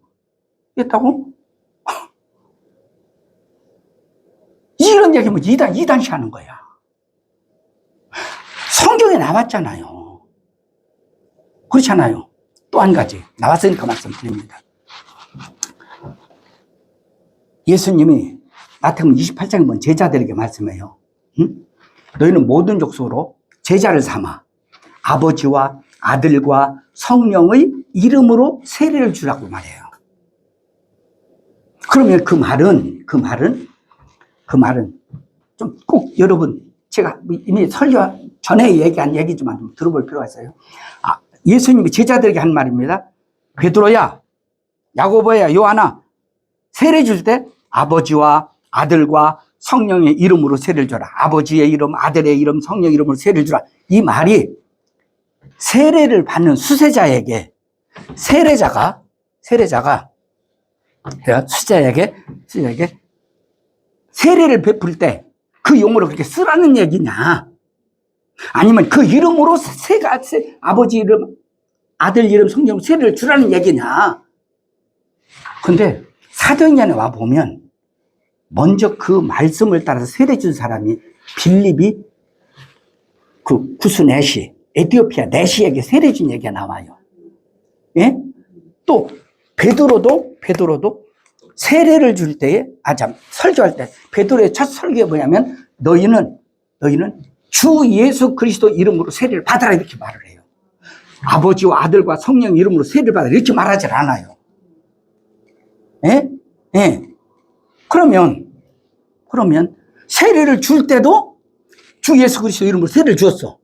이런 얘기면 이단시 하는 거야. 성경에 나왔잖아요. 그렇잖아요. 또 한 가지 나왔으니까 말씀드립니다. 예수님이 마태복음 28장에 보면 제자들에게 말씀해요. 응? 너희는 모든 족속으로 제자를 삼아 아버지와 아들과 성령의 이름으로 세례를 주라고 말해요. 그러면 그 말은 좀 꼭 여러분, 제가 이미 설교 전에 얘기한 얘기지만 좀 들어볼 필요가 있어요. 예수님이 제자들에게 한 말입니다. 베드로야, 야고보야, 요한아, 세례 줄 때 아버지와 아들과 성령의 이름으로 세례를 줘라. 아버지의 이름, 아들의 이름, 성령의 이름으로 세례를 주라. 이 말이 세례를 받는 수세자에게 수세자에게 세례를 베풀 때 그 용어를 그렇게 쓰라는 얘기냐? 아니면 그 이름으로 아버지 이름, 아들 이름, 성령 세례를 주라는 얘기냐? 근데 사도행전에 와 보면 먼저 그 말씀을 따라서 세례 준 사람이 빌립이 그 구스 네시, 에티오피아 네시에게 세례 준 얘기가 나와요. 예? 또 베드로도 세례를 줄 때에, 설교할 때, 베드로의 첫 설교가 뭐냐면, 너희는 주 예수 그리스도 이름으로 세례를 받아라, 이렇게 말을 해요. 아버지와 아들과 성령 이름으로 세례를 받아라, 이렇게 말하지 않아요. 예? 예. 그러면, 세례를 줄 때도 주 예수 그리스도 이름으로 세례를 주었어.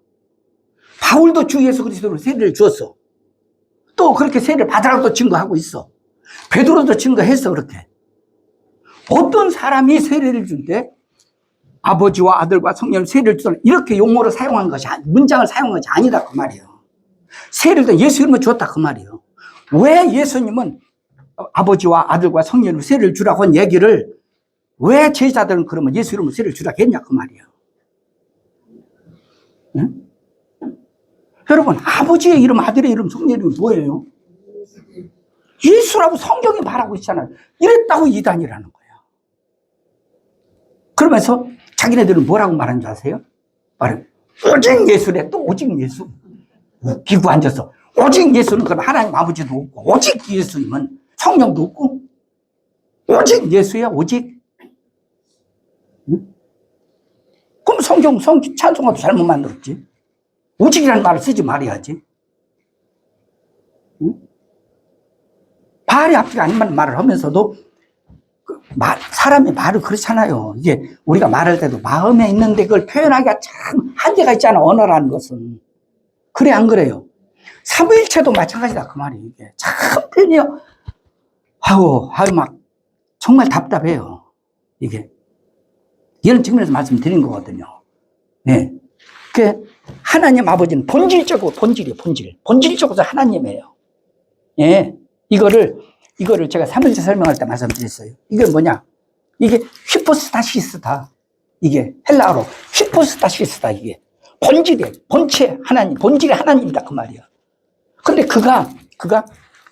바울도 주 예수 그리스도 이름으로 세례를 주었어. 또 그렇게 세례를 받으라고 증거하고 있어. 베드로도 증거했어, 그렇게. 어떤 사람이 세례를 줄 때 아버지와 아들과 성령 세례를 주라 이렇게 용어를 사용한 것이, 문장을 사용한 것이 아니다, 그 말이에요. 세례를 예수 이름으로 주었다, 그 말이에요. 왜 예수님은 아버지와 아들과 성령으로 세례를 주라고 한 얘기를 왜 제자들은 그러면 예수 이름으로 세례를 주라고 했냐, 그 말이에요. 응? 여러분, 아버지의 이름, 아들의 이름, 성령의 이름은 뭐예요? 예수라고 성경이 말하고 있잖아요. 이랬다고 이단이라는 거예요. 그러면서 자기네들은 뭐라고 말하는 줄 아세요? 오직 예수래. 또 오직 예수. 웃기고 앉아서. 오직 예수는 그럼 하나님 아버지도 없고, 오직 예수님은 성령도 없고, 오직 예수야, 오직. 응? 그럼 찬송가도 잘못 만들었지. 오직이라는 말을 쓰지 말아야지. 응? 말이 앞뒤가 안 맞는 말을 하면서도 사람의 말은 그렇잖아요. 이게 우리가 말할 때도 마음에 있는데 그걸 표현하기가 참 한계가 있잖아, 언어라는 것은. 그래, 안 그래요? 삼위일체도 마찬가지다, 그 말이. 이게 참 표현이 막 정말 답답해요. 이게 이런 측면에서 말씀드린 거거든요. 네. 하나님 아버지는 본질적으로 본질적으로 하나님이에요. 예. 이거를 제가 3일째 설명할 때 말씀드렸어요. 이게 뭐냐? 이게 히포스타시스다. 이게 헬라어로 히포스타시스다. 이게 본질이에요. 본질의 하나님이다, 그 말이야. 근데 그가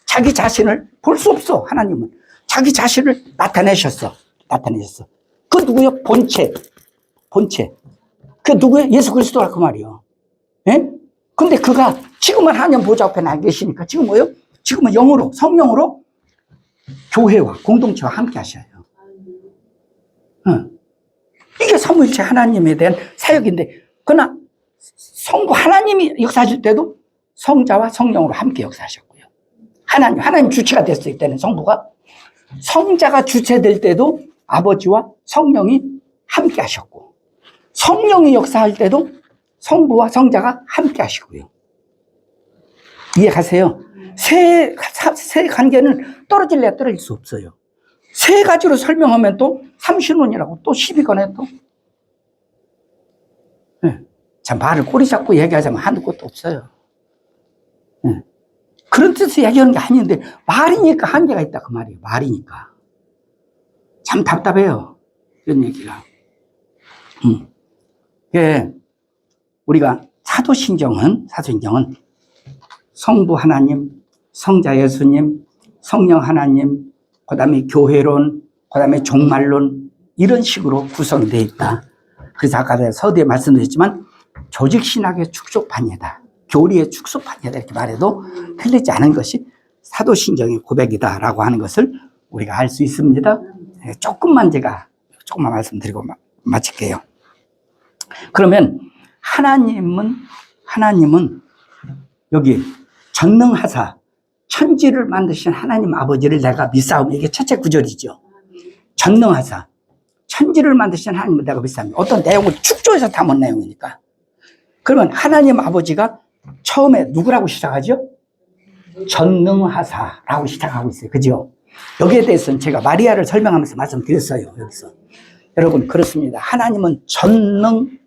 자기 자신을 볼 수 없어. 하나님은 자기 자신을 나타내셨어. 그 누구요? 본체. 그 누구예요? 예수 그리스도라, 그 말이요. 예? 근데 그가 지금은 하나님 보좌 앞에 나 계시니까 지금 뭐예요? 지금은 영으로, 성령으로 교회와 공동체와 함께 하셔요. 이게 삼위일체 하나님에 대한 사역인데, 그러나 성부 하나님이 역사하실 때도 성자와 성령으로 함께 역사하셨고요. 하나님 주체가 됐을 때는 성부가, 성자가 주체될 때도 아버지와 성령이 함께 하셨고, 성령이 역사할 때도 성부와 성자가 함께 하시고요. 이해가세요? 세 관계는 떨어질래야 떨어질 수 없어요. 세 가지로 설명하면 또 삼신론이라고 또 시비 거네, 또. 네. 자, 말을 꼬리 잡고 얘기하자면 한두 것도 없어요. 네. 그런 뜻을 얘기하는 게 아닌데, 말이니까 한계가 있다, 그 말이에요. 말이니까. 참 답답해요, 이런 얘기가. 우리가 사도신경은 성부 하나님, 성자 예수님, 성령 하나님, 그 다음에 교회론, 그 다음에 종말론, 이런 식으로 구성되어 있다. 그래서 아까 제가 서두에 말씀드렸지만 조직신학의 축소판이다, 교리의 축소판이다, 이렇게 말해도 틀리지 않은 것이 사도신경의 고백이다라고 하는 것을 우리가 알 수 있습니다. 조금만 말씀드리고 마칠게요. 그러면 하나님은 여기 전능하사 천지를 만드신 하나님 아버지를 내가 믿사오며, 이게 첫째 구절이죠. 전능하사 천지를 만드신 하나님을 내가 믿사오며, 어떤 내용을 축조해서 담은 내용이니까. 그러면 하나님 아버지가 처음에 누구라고 시작하죠? 전능하사라고 시작하고 있어요. 그죠? 여기에 대해서는 제가 마리아를 설명하면서 말씀드렸어요. 여기서. 여러분, 그렇습니다. 하나님은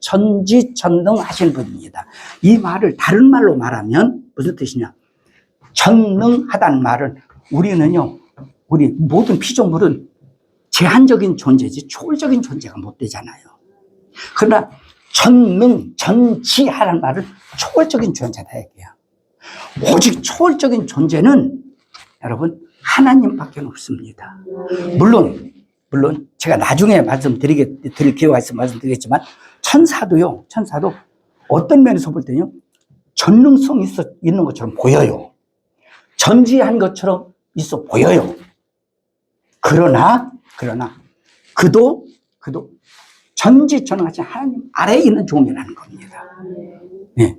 전지전능하신 분입니다. 이 말을 다른 말로 말하면 무슨 뜻이냐? 전능하다는 말은 우리 모든 피조물은 제한적인 존재지 초월적인 존재가 못 되잖아요. 그러나 전지하라는 말은 초월적인 존재다 얘기야. 오직 초월적인 존재는 여러분 하나님밖에 없습니다. 물론 제가 나중에 드릴 기회가 있으면 말씀드리겠지만 천사도 어떤 면에서 볼 때는요, 전능성이 있는 것처럼 보여요. 전지한 것처럼 있어 보여요. 그러나 그도 전지전능하신 하나님 아래에 있는 종이라는 겁니다. 네.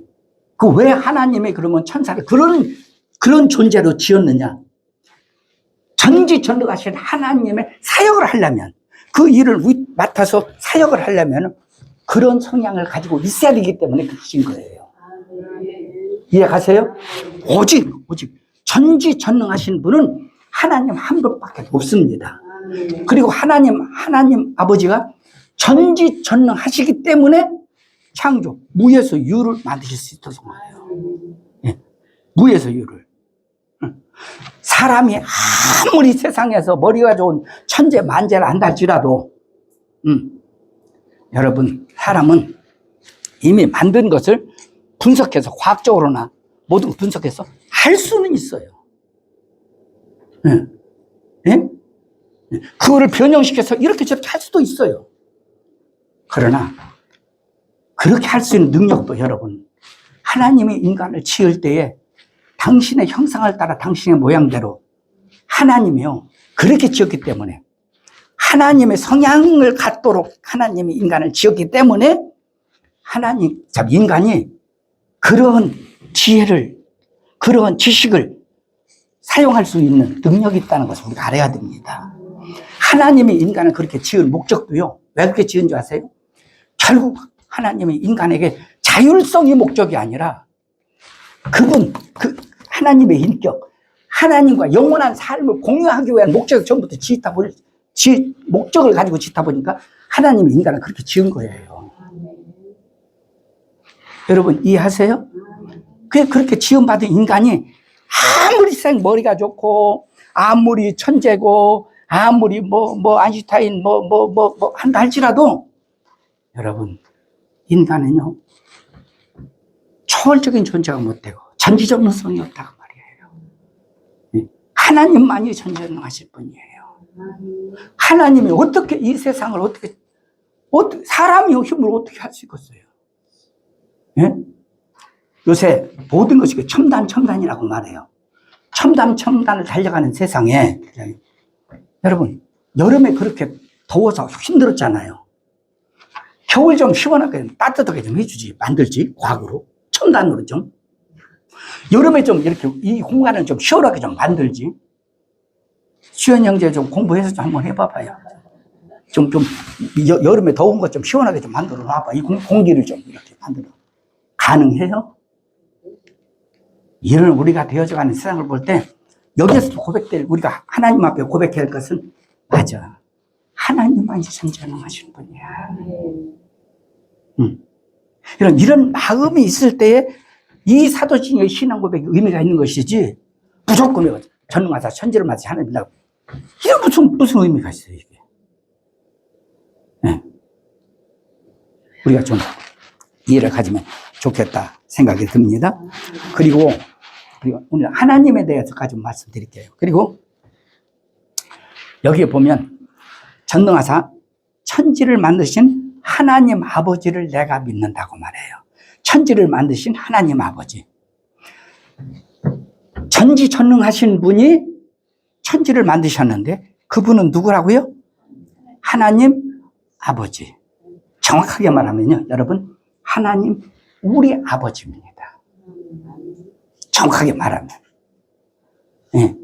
그 왜 하나님의 그러면 천사를 그런 존재로 지었느냐? 전지전능하신 하나님의 사역을 하려면, 그 일을 맡아서 사역을 하려면 그런 성향을 가지고 있어야 되기 때문에 그렇게 진 거예요. 이해가세요? 오직 전지전능하신 분은 하나님 한 분밖에 없습니다. 그리고 하나님 아버지가 전지전능하시기 때문에 창조, 무에서 유를 만드실 수 있어서 그래요. 예. 무에서 유를. 사람이 아무리 세상에서 머리가 좋은 천재 만재를 한다 할지라도 여러분, 사람은 이미 만든 것을 분석해서, 과학적으로나 모든 걸 분석해서 할 수는 있어요. 예? 예? 그거를 변형시켜서 이렇게 저렇게 할 수도 있어요. 그러나 그렇게 할 수 있는 능력도 여러분, 하나님이 인간을 지을 때에 당신의 형상을 따라 당신의 모양대로 하나님이요, 그렇게 지었기 때문에, 하나님의 성향을 갖도록 하나님이 인간을 지었기 때문에 인간이 그런 지혜를, 그런 지식을 사용할 수 있는 능력이 있다는 것을 우리가 알아야 됩니다. 하나님이 인간을 그렇게 지은 목적도요, 왜 그렇게 지은 줄 아세요? 결국 하나님이 인간에게 자율성이 목적이 아니라 하나님의 인격, 하나님과 영원한 삶을 공유하기 위한 목적을 처음부터 목적을 가지고 짓다 보니까 하나님이 인간을 그렇게 지은 거예요. 여러분 이해하세요? 그렇게 지음받은 인간이 아무리 머리가 좋고, 아무리 천재고, 아무리 아인슈타인 한다 할지라도, 여러분, 인간은요, 초월적인 존재가 못 되고, 전지전능성이 없다고 말이에요. 하나님만이 전지전능하실 분이에요. 하나님이 어떻게 이 세상을 어떻게 사람이 힘으로 어떻게 할 수 있겠어요? 예? 요새 모든 것이 첨단이라고 말해요. 첨단을 달려가는 세상에, 여러분, 여름에 그렇게 더워서 힘들었잖아요. 겨울 좀 시원하게, 따뜻하게 좀 해주지, 만들지, 과학으로, 첨단으로 좀. 여름에 좀 이렇게 이 공간을 좀 시원하게 좀 만들지. 수현 형제 좀 공부해서 좀 한번 해봐봐요. 여름에 더운 것 좀 시원하게 좀 만들어 놔봐. 이 공기를 좀 이렇게 만들어. 가능해요? 이런 우리가 되어져가는 세상을 볼 때, 여기에서도 우리가 하나님 앞에 고백해야 할 것은, 맞아, 하나님만이 전지전능하신 분이야. 이런 마음이 있을 때에 이 사도신경의 신앙 고백이 의미가 있는 것이지, 무조건 전능하사 천지를 만드신 하나님이라고, 이게 무슨 의미가 있어요, 이게. 네. 우리가 좀 이해를 가지면 좋겠다 생각이 듭니다. 그리고 오늘 하나님에 대해서까지 말씀드릴게요. 그리고 여기에 보면 전능하사 천지를 만드신 하나님 아버지를 내가 믿는다고 말해요. 천지를 만드신 하나님 아버지. 전지전능하신 분이 천지를 만드셨는데 그분은 누구라고요? 하나님 아버지. 정확하게 말하면요, 여러분, 하나님 우리 아버지입니다. 정확하게 말하면. 네.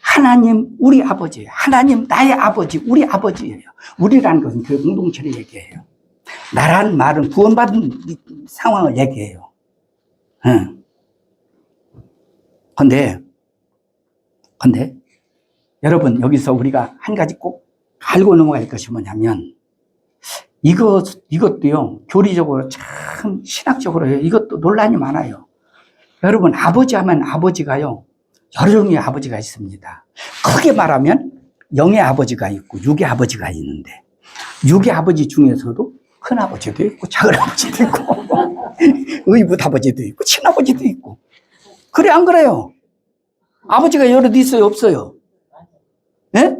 하나님 우리 아버지예요. 하나님 나의 아버지, 우리 아버지예요. 우리라는 것은 그 공동체를 얘기해요. 나란 말은 구원받은 상황을 얘기해요. 근데 여러분, 여기서 우리가 한 가지 꼭 알고 넘어갈 것이 뭐냐면, 이것도요, 교리적으로 참 신학적으로 해요. 이것도 논란이 많아요. 여러분, 아버지 하면 아버지가요, 여러 종류의 아버지가 있습니다. 크게 말하면 영의 아버지가 있고 육의 아버지가 있는데, 육의 아버지 중에서도 큰 아버지도 있고 작은 아버지도 있고 의붓 아버지도 있고 친아버지도 있고. 그래 안 그래요? 아버지가 여럿 있어요, 없어요? 예?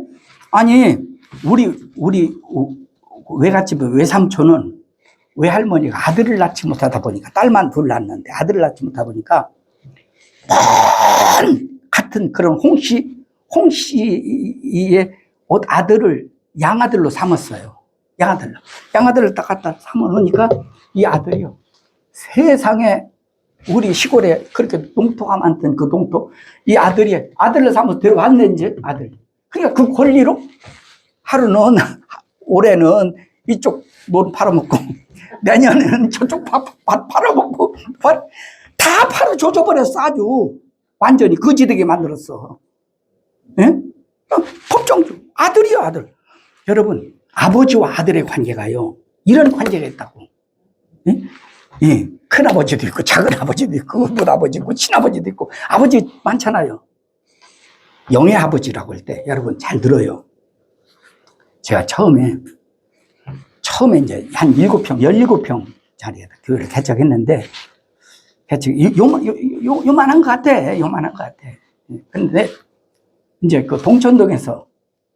아니, 우리 외갓집의 외삼촌은 외할머니가 아들을 낳지 못하다 보니까, 딸만 둘 낳았는데 아들을 낳지 못하다 보니까 같은 그런 홍씨의 아들을 양아들로 삼았어요. 양아들을 딱 갖다 삼아놓으니까 이 아들이요, 세상에 우리 시골에 그렇게 농토가 많던 그 농토, 이 아들을 삼아서 데려왔네, 이제 아들. 그러니까 그 권리로 하루는, 올해는 이쪽 논 팔아먹고, 내년에는 저쪽 밭 팔아먹고, 다 팔아 조져버렸어. 아주 완전히 거지되게 만들었어. 예? 법정주 아들이요, 아들. 여러분, 아버지와 아들의 관계가요, 이런 관계가 있다고. 예? 예. 큰 아버지도 있고 작은 아버지도 있고 의붓 아버지도 있고 친아버지도 있고 아버지 많잖아요. 영의 아버지라고 할 때 여러분 잘 들어요. 제가 처음에 이제 한 17평짜리 교회를 개척했는데, 요만한 것 같아. 요만한 것 같아. 그런데 이제 그 봉천동에서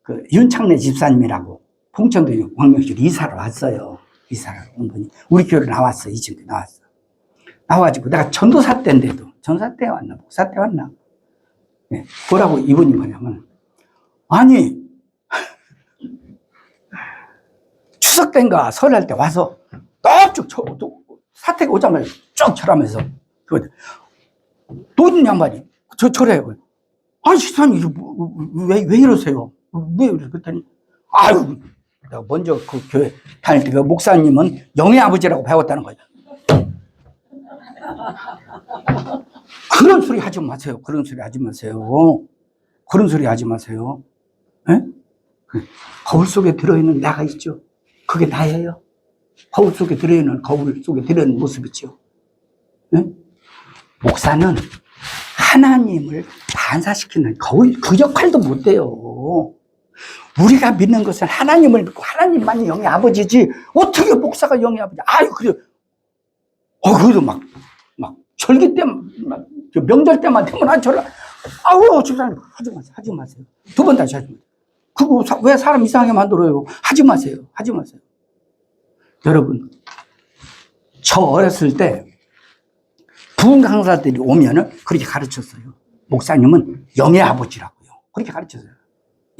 그 윤창래 집사님이라고 봉천동에 광명시로 이사를 왔어요. 이사를 온 분이 우리 교회로 나왔어. 이 집에 나왔어. 나와가지고 내가 전도사 때인데도, 전사 때 왔나 목사 때 왔나, 네. 뭐라고 이분이 뭐냐면, 아니 추석 때인가 설날 때 와서 쭉 사택 오자마자 쭉 절하면서 돈 양반이 저래요. 아니 시사님 왜 이러세요? 왜 이러세요? 그랬더니 아유, 내가 먼저 그 교회 다닐 때 그 목사님은 영의 아버지라고 배웠다는 거예요. 그런 소리 하지 마세요. 그런 소리 하지 마세요. 그런 소리 하지 마세요. 에? 거울 속에 들어있는 나가 있죠. 그게 나예요. 거울 속에 들어있는, 거울 속에 들어있는 모습이죠. 에? 목사는 하나님을 반사시키는 그 역할도 못 돼요. 우리가 믿는 것은 하나님을 믿고 하나님만이 영의 아버지지, 어떻게 목사가 영의 아버지? 아유, 그래요. 그래도 막 절기 때, 명절 때만 되면 안 절라. 아우, 집사님, 하지 마세요. 두 번 다시 하지 마세요. 그거 왜 사람 이상하게 만들어요? 하지 마세요. 여러분, 저 어렸을 때 부흥 강사들이 오면은 그렇게 가르쳤어요. 목사님은 영의 아버지라고요. 그렇게 가르쳤어요.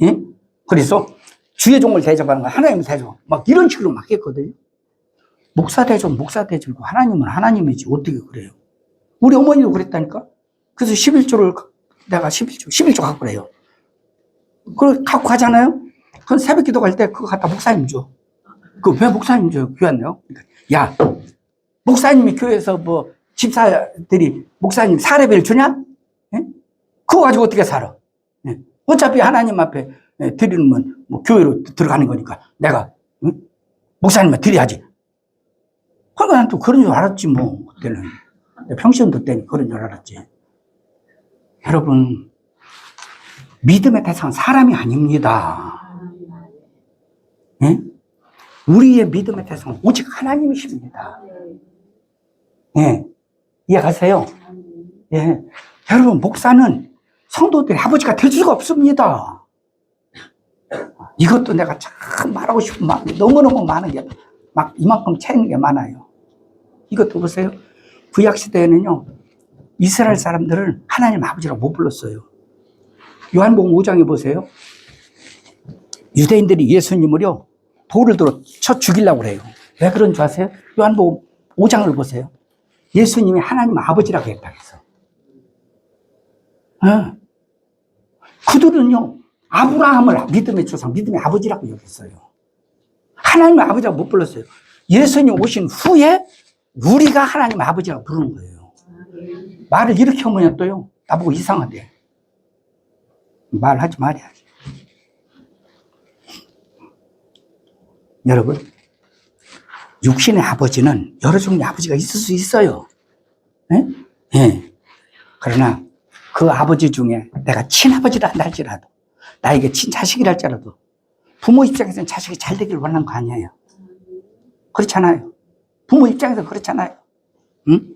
예? 그래서 주의 종을 대접하는 거, 하나님을 대접, 막 이런 식으로 막 했거든요. 목사 대접고 하나님은 하나님이지 어떻게 그래요? 우리 어머니도 그랬다니까. 그래서 11조를 내가 11조 갖고 그래요. 그걸 갖고 가잖아요. 그건 새벽 기도 갈 때 그거 갖다 목사님 줘. 그 왜 목사님 줘요? 귀한데요? 야, 목사님이 교회에서 뭐 집사들이 목사님 사례비를 주냐? 예? 그거 가지고 어떻게 살아? 예? 어차피 하나님 앞에 드리면 뭐 교회로 들어가는 거니까 내가 목사님한테 드려야지. 그러니까 난 또 그런 줄 알았지 뭐. 그때는 평시운동 때는 그런 줄 알았지. 여러분, 믿음의 대상은 사람이 아닙니다. 예? 우리의 믿음의 대상은 오직 하나님이십니다. 예. 이해가세요? 예. 여러분, 목사는 성도들의 아버지가 될 수가 없습니다. 이것도 내가 참 말하고 싶은 마음이 너무너무 많은 게, 막 이만큼 채는 게 많아요. 이것도 보세요. 구약시대에는요, 이스라엘 사람들을 하나님 아버지라고 못 불렀어요. 요한복음 5장에 보세요. 유대인들이 예수님을요, 돌을 들어 쳐 죽이려고 그래요. 왜 그런 줄 아세요? 요한복음 5장을 보세요. 예수님이 하나님 아버지라고 했다 해서. 그들은요, 아브라함을 믿음의 조상, 믿음의 아버지라고 여겼어요. 하나님 아버지라고 못 불렀어요. 예수님 오신 후에 우리가 하나님 아버지라고 부르는 거예요. 말을 이렇게 하면 또요, 나보고 이상하대. 말하지 말아야지. 여러분, 육신의 아버지는 여러 종류의 아버지가 있을 수 있어요. 예? 예. 그러나 그 아버지 중에 내가 친아버지라 한다 할지라도, 나에게 친자식이라 할지라도, 부모 입장에서는 자식이 잘 되길 원하는 거 아니에요. 그렇잖아요. 부모 입장에서 그렇잖아요. 응?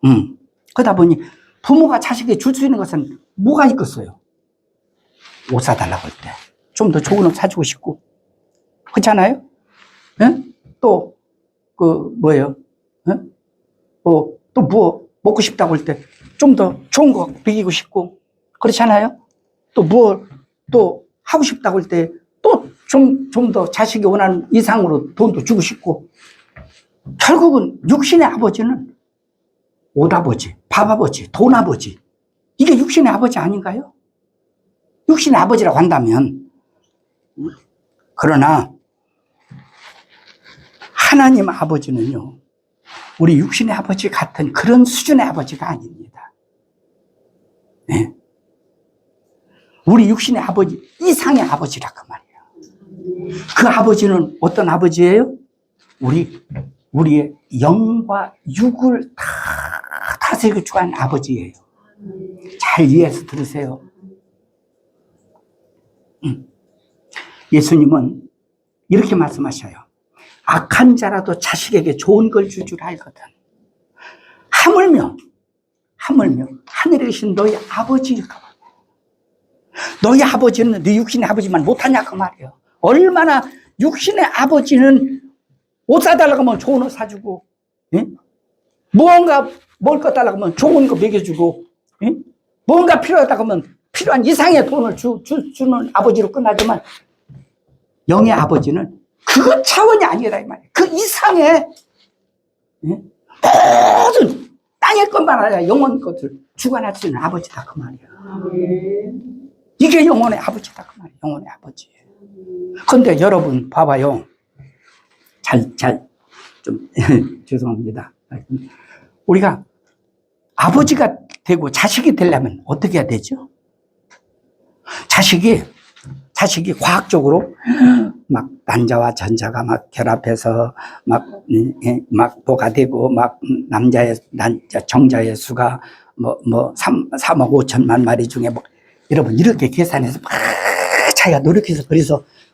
응. 그러다 보니 부모가 자식에게 줄 수 있는 것은 뭐가 있겠어요? 옷 사달라고 할 때. 좀 더 좋은 옷 사주고 싶고. 그렇잖아요? 예? 또, 뭐예요? 예? 또 뭐 먹고 싶다고 할 때 좀 더 좋은 거 먹이고 싶고. 그렇잖아요? 또 또 하고 싶다고 할 때 또 좀 더 자식이 원하는 이상으로 돈도 주고 싶고. 결국은 육신의 아버지는 옷아버지, 밥아버지, 돈아버지. 이게 육신의 아버지 아닌가요? 육신의 아버지라고 한다면. 그러나 하나님 아버지는요, 우리 육신의 아버지 같은 그런 수준의 아버지가 아닙니다. 네. 우리 육신의 아버지 이상의 아버지라 그 말이에요. 그 아버지는 어떤 아버지예요? 우리의 영과 육을 다 다스리고 주관 아버지예요. 잘 이해해서 들으세요. 예수님은 이렇게 말씀하셔요. 악한 자라도 자식에게 좋은 걸 줄 줄 알거든. 하물며 하늘에 계신 너희 아버지일까 봐. 너희 아버지는 네 육신의 아버지만 못하냐 그 말이에요. 얼마나 육신의 아버지는 옷 사달라고 하면 좋은 옷 사주고, 예? 무언가 먹을 거 달라고 하면 좋은 거 먹여주고, 예? 무언가 필요하다고 하면 필요한 이상의 돈을 주는 아버지로 끝나지만, 영의 아버지는 그 차원이 아니라 이 말이에요. 그 이상의, 예? 모든 땅의 것만 아니라 영원 것을 주관할 수 있는 아버지다 그 말이에요. 이게 영혼의 아버지다 그 말이에요. 영혼의 아버지예요. 그런데 여러분 봐봐요. 좀 죄송합니다. 우리가 아버지가 되고 자식이 되려면 어떻게 해야 되죠? 자식이 과학적으로 막 난자와 전자가 막 결합해서 막 뭐가 되고 막 정자의 수가 뭐 3억 5천만 마리 중에 뭐 여러분 이렇게 계산해서 막 자기가 노력해서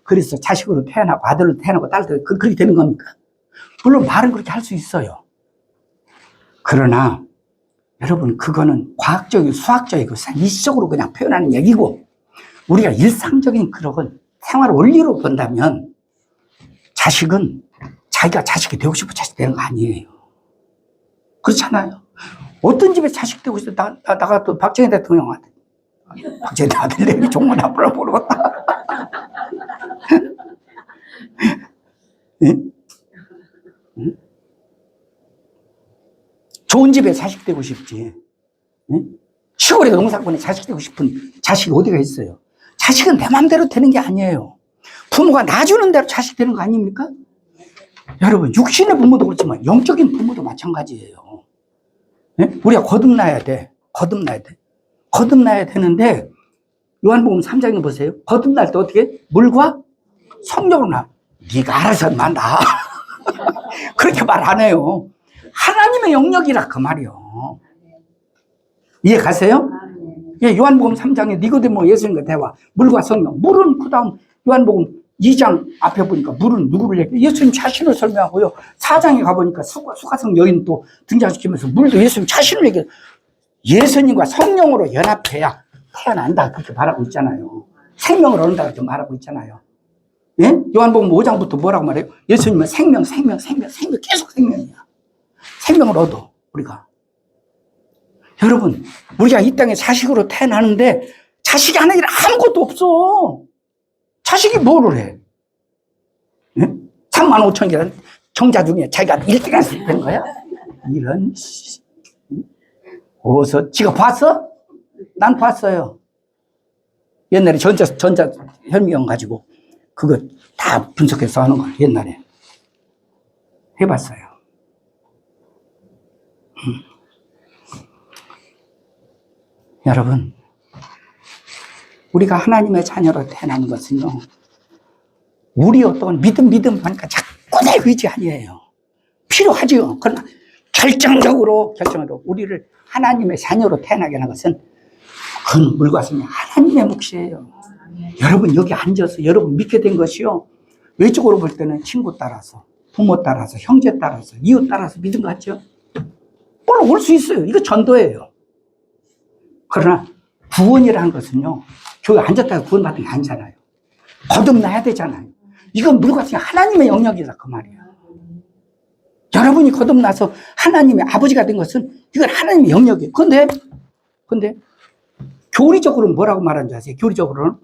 그래서 자식으로 태어나고 아들로 태어나고 딸로 그렇게 되는 겁니까? 물론 말은 그렇게 할 수 있어요. 그러나 여러분 그거는 과학적이고 수학적이고 이식적으로 그냥 표현하는 얘기고, 우리가 일상적인 그런 생활 원리로 본다면 자식은 자기가 자식이 되고 싶어 자식 되는 거 아니에요. 그렇잖아요. 어떤 집에 자식 되고 싶어. 나가 또 박정희 대통령한테 박정희 아들내미 종문 앞으로 물어봤다. 응? 응? 좋은 집에 자식 되고 싶지. 응? 시골에 농사꾼에 자식 되고 싶은 자식이 어디가 있어요? 자식은 내 마음대로 되는 게 아니에요. 부모가 놔주는 대로 자식 되는 거 아닙니까? 여러분, 육신의 부모도 그렇지만 영적인 부모도 마찬가지예요. 네? 우리가 거듭나야 돼. 거듭나야 되는데, 요한복음 3장에 보세요. 거듭날 때 어떻게? 물과 성령으로 나. 네가 알아서 만나. 그렇게 말 안 해요. 하나님의 영역이라 그 말이요. 이해 가세요? 예, 요한복음 3장에 니고데모 예수님과 대화. 물과 성령. 물은 그 다음 요한복음 2장 앞에 보니까 물은 누구를 얘기해? 예수님 자신을 설명하고요. 4장에 가보니까 수가성 여인 또 등장시키면서 물도 예수님 자신을 얘기해. 예수님과 성령으로 연합해야 태어난다. 그렇게 말하고 있잖아요. 생명을 얻는다. 그렇게 말하고 있잖아요. 예? 요한복음 5장부터 뭐라고 말해요? 예수님은 생명 계속 생명이야. 생명을 얻어, 우리가. 여러분, 우리가 이 땅에 자식으로 태어나는데 자식이 하나님 아무것도 없어. 자식이 뭐를 해? 예? 35,000개라는 정자 중에 자기가 1등을 된 거야? 이런, 어서, 지가 봤어? 난 봤어요. 옛날에 전자 현미경 가지고 그거 다 분석해서 하는 걸 옛날에 해봤어요. 여러분, 우리가 하나님의 자녀로 태어난 것은요, 우리 어떤 믿음 하니까 자꾸 내 의지 아니에요. 필요하지요. 그러나 결정적으로 우리를 하나님의 자녀로 태어나게 하는 것은 그건 물과 성령 하나님의 몫이에요. 여러분 여기 앉아서 여러분 믿게 된 것이요, 외적으로 볼 때는 친구 따라서, 부모 따라서, 형제 따라서, 이웃 따라서 믿은 것 같죠? 올라올 수 있어요. 이거 전도예요. 그러나 구원이라는 것은요, 교회 앉았다가 구원받은 게 아니잖아요. 거듭나야 되잖아요. 이건 물과 성령 하나님의 영역이다 그 말이에요. 여러분이 거듭나서 하나님의 아버지가 된 것은 이건 하나님의 영역이에요. 근데 교리적으로는 뭐라고 말하는지 아세요? 교리적으로는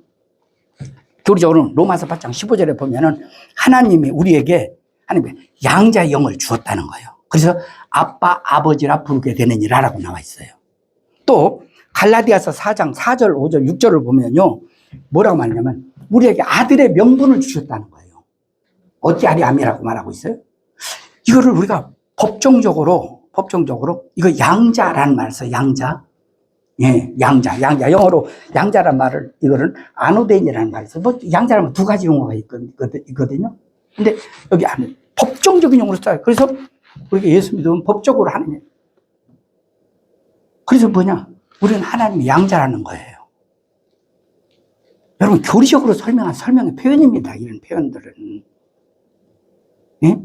로마서 8장 15절에 보면은 하나님이 우리에게 하나님의 양자의 영을 주었다는 거예요. 그래서 아빠, 아버지라 부르게 되느니라라고 나와 있어요. 또 갈라디아서 4장 4절, 5절, 6절을 보면요, 뭐라고 말하냐면 우리에게 아들의 명분을 주셨다는 거예요. 어찌하리함이라고 말하고 있어요. 이거를 우리가 법정적으로 이거 양자라는 말을 써요. 양자. 예, 양자. 영어로 양자란 말을, 이거를 아노덴이라는 말을 써요. 뭐 양자라면 두 가지 용어가 있거든요. 근데 여기 안에 법정적인 용어로 써요. 그래서 우리가 예수 믿으면 법적으로 하는 거예요. 그래서 뭐냐? 우리는 하나님의 양자라는 거예요. 여러분, 교리적으로 설명한 설명의 표현입니다. 이런 표현들은. 예?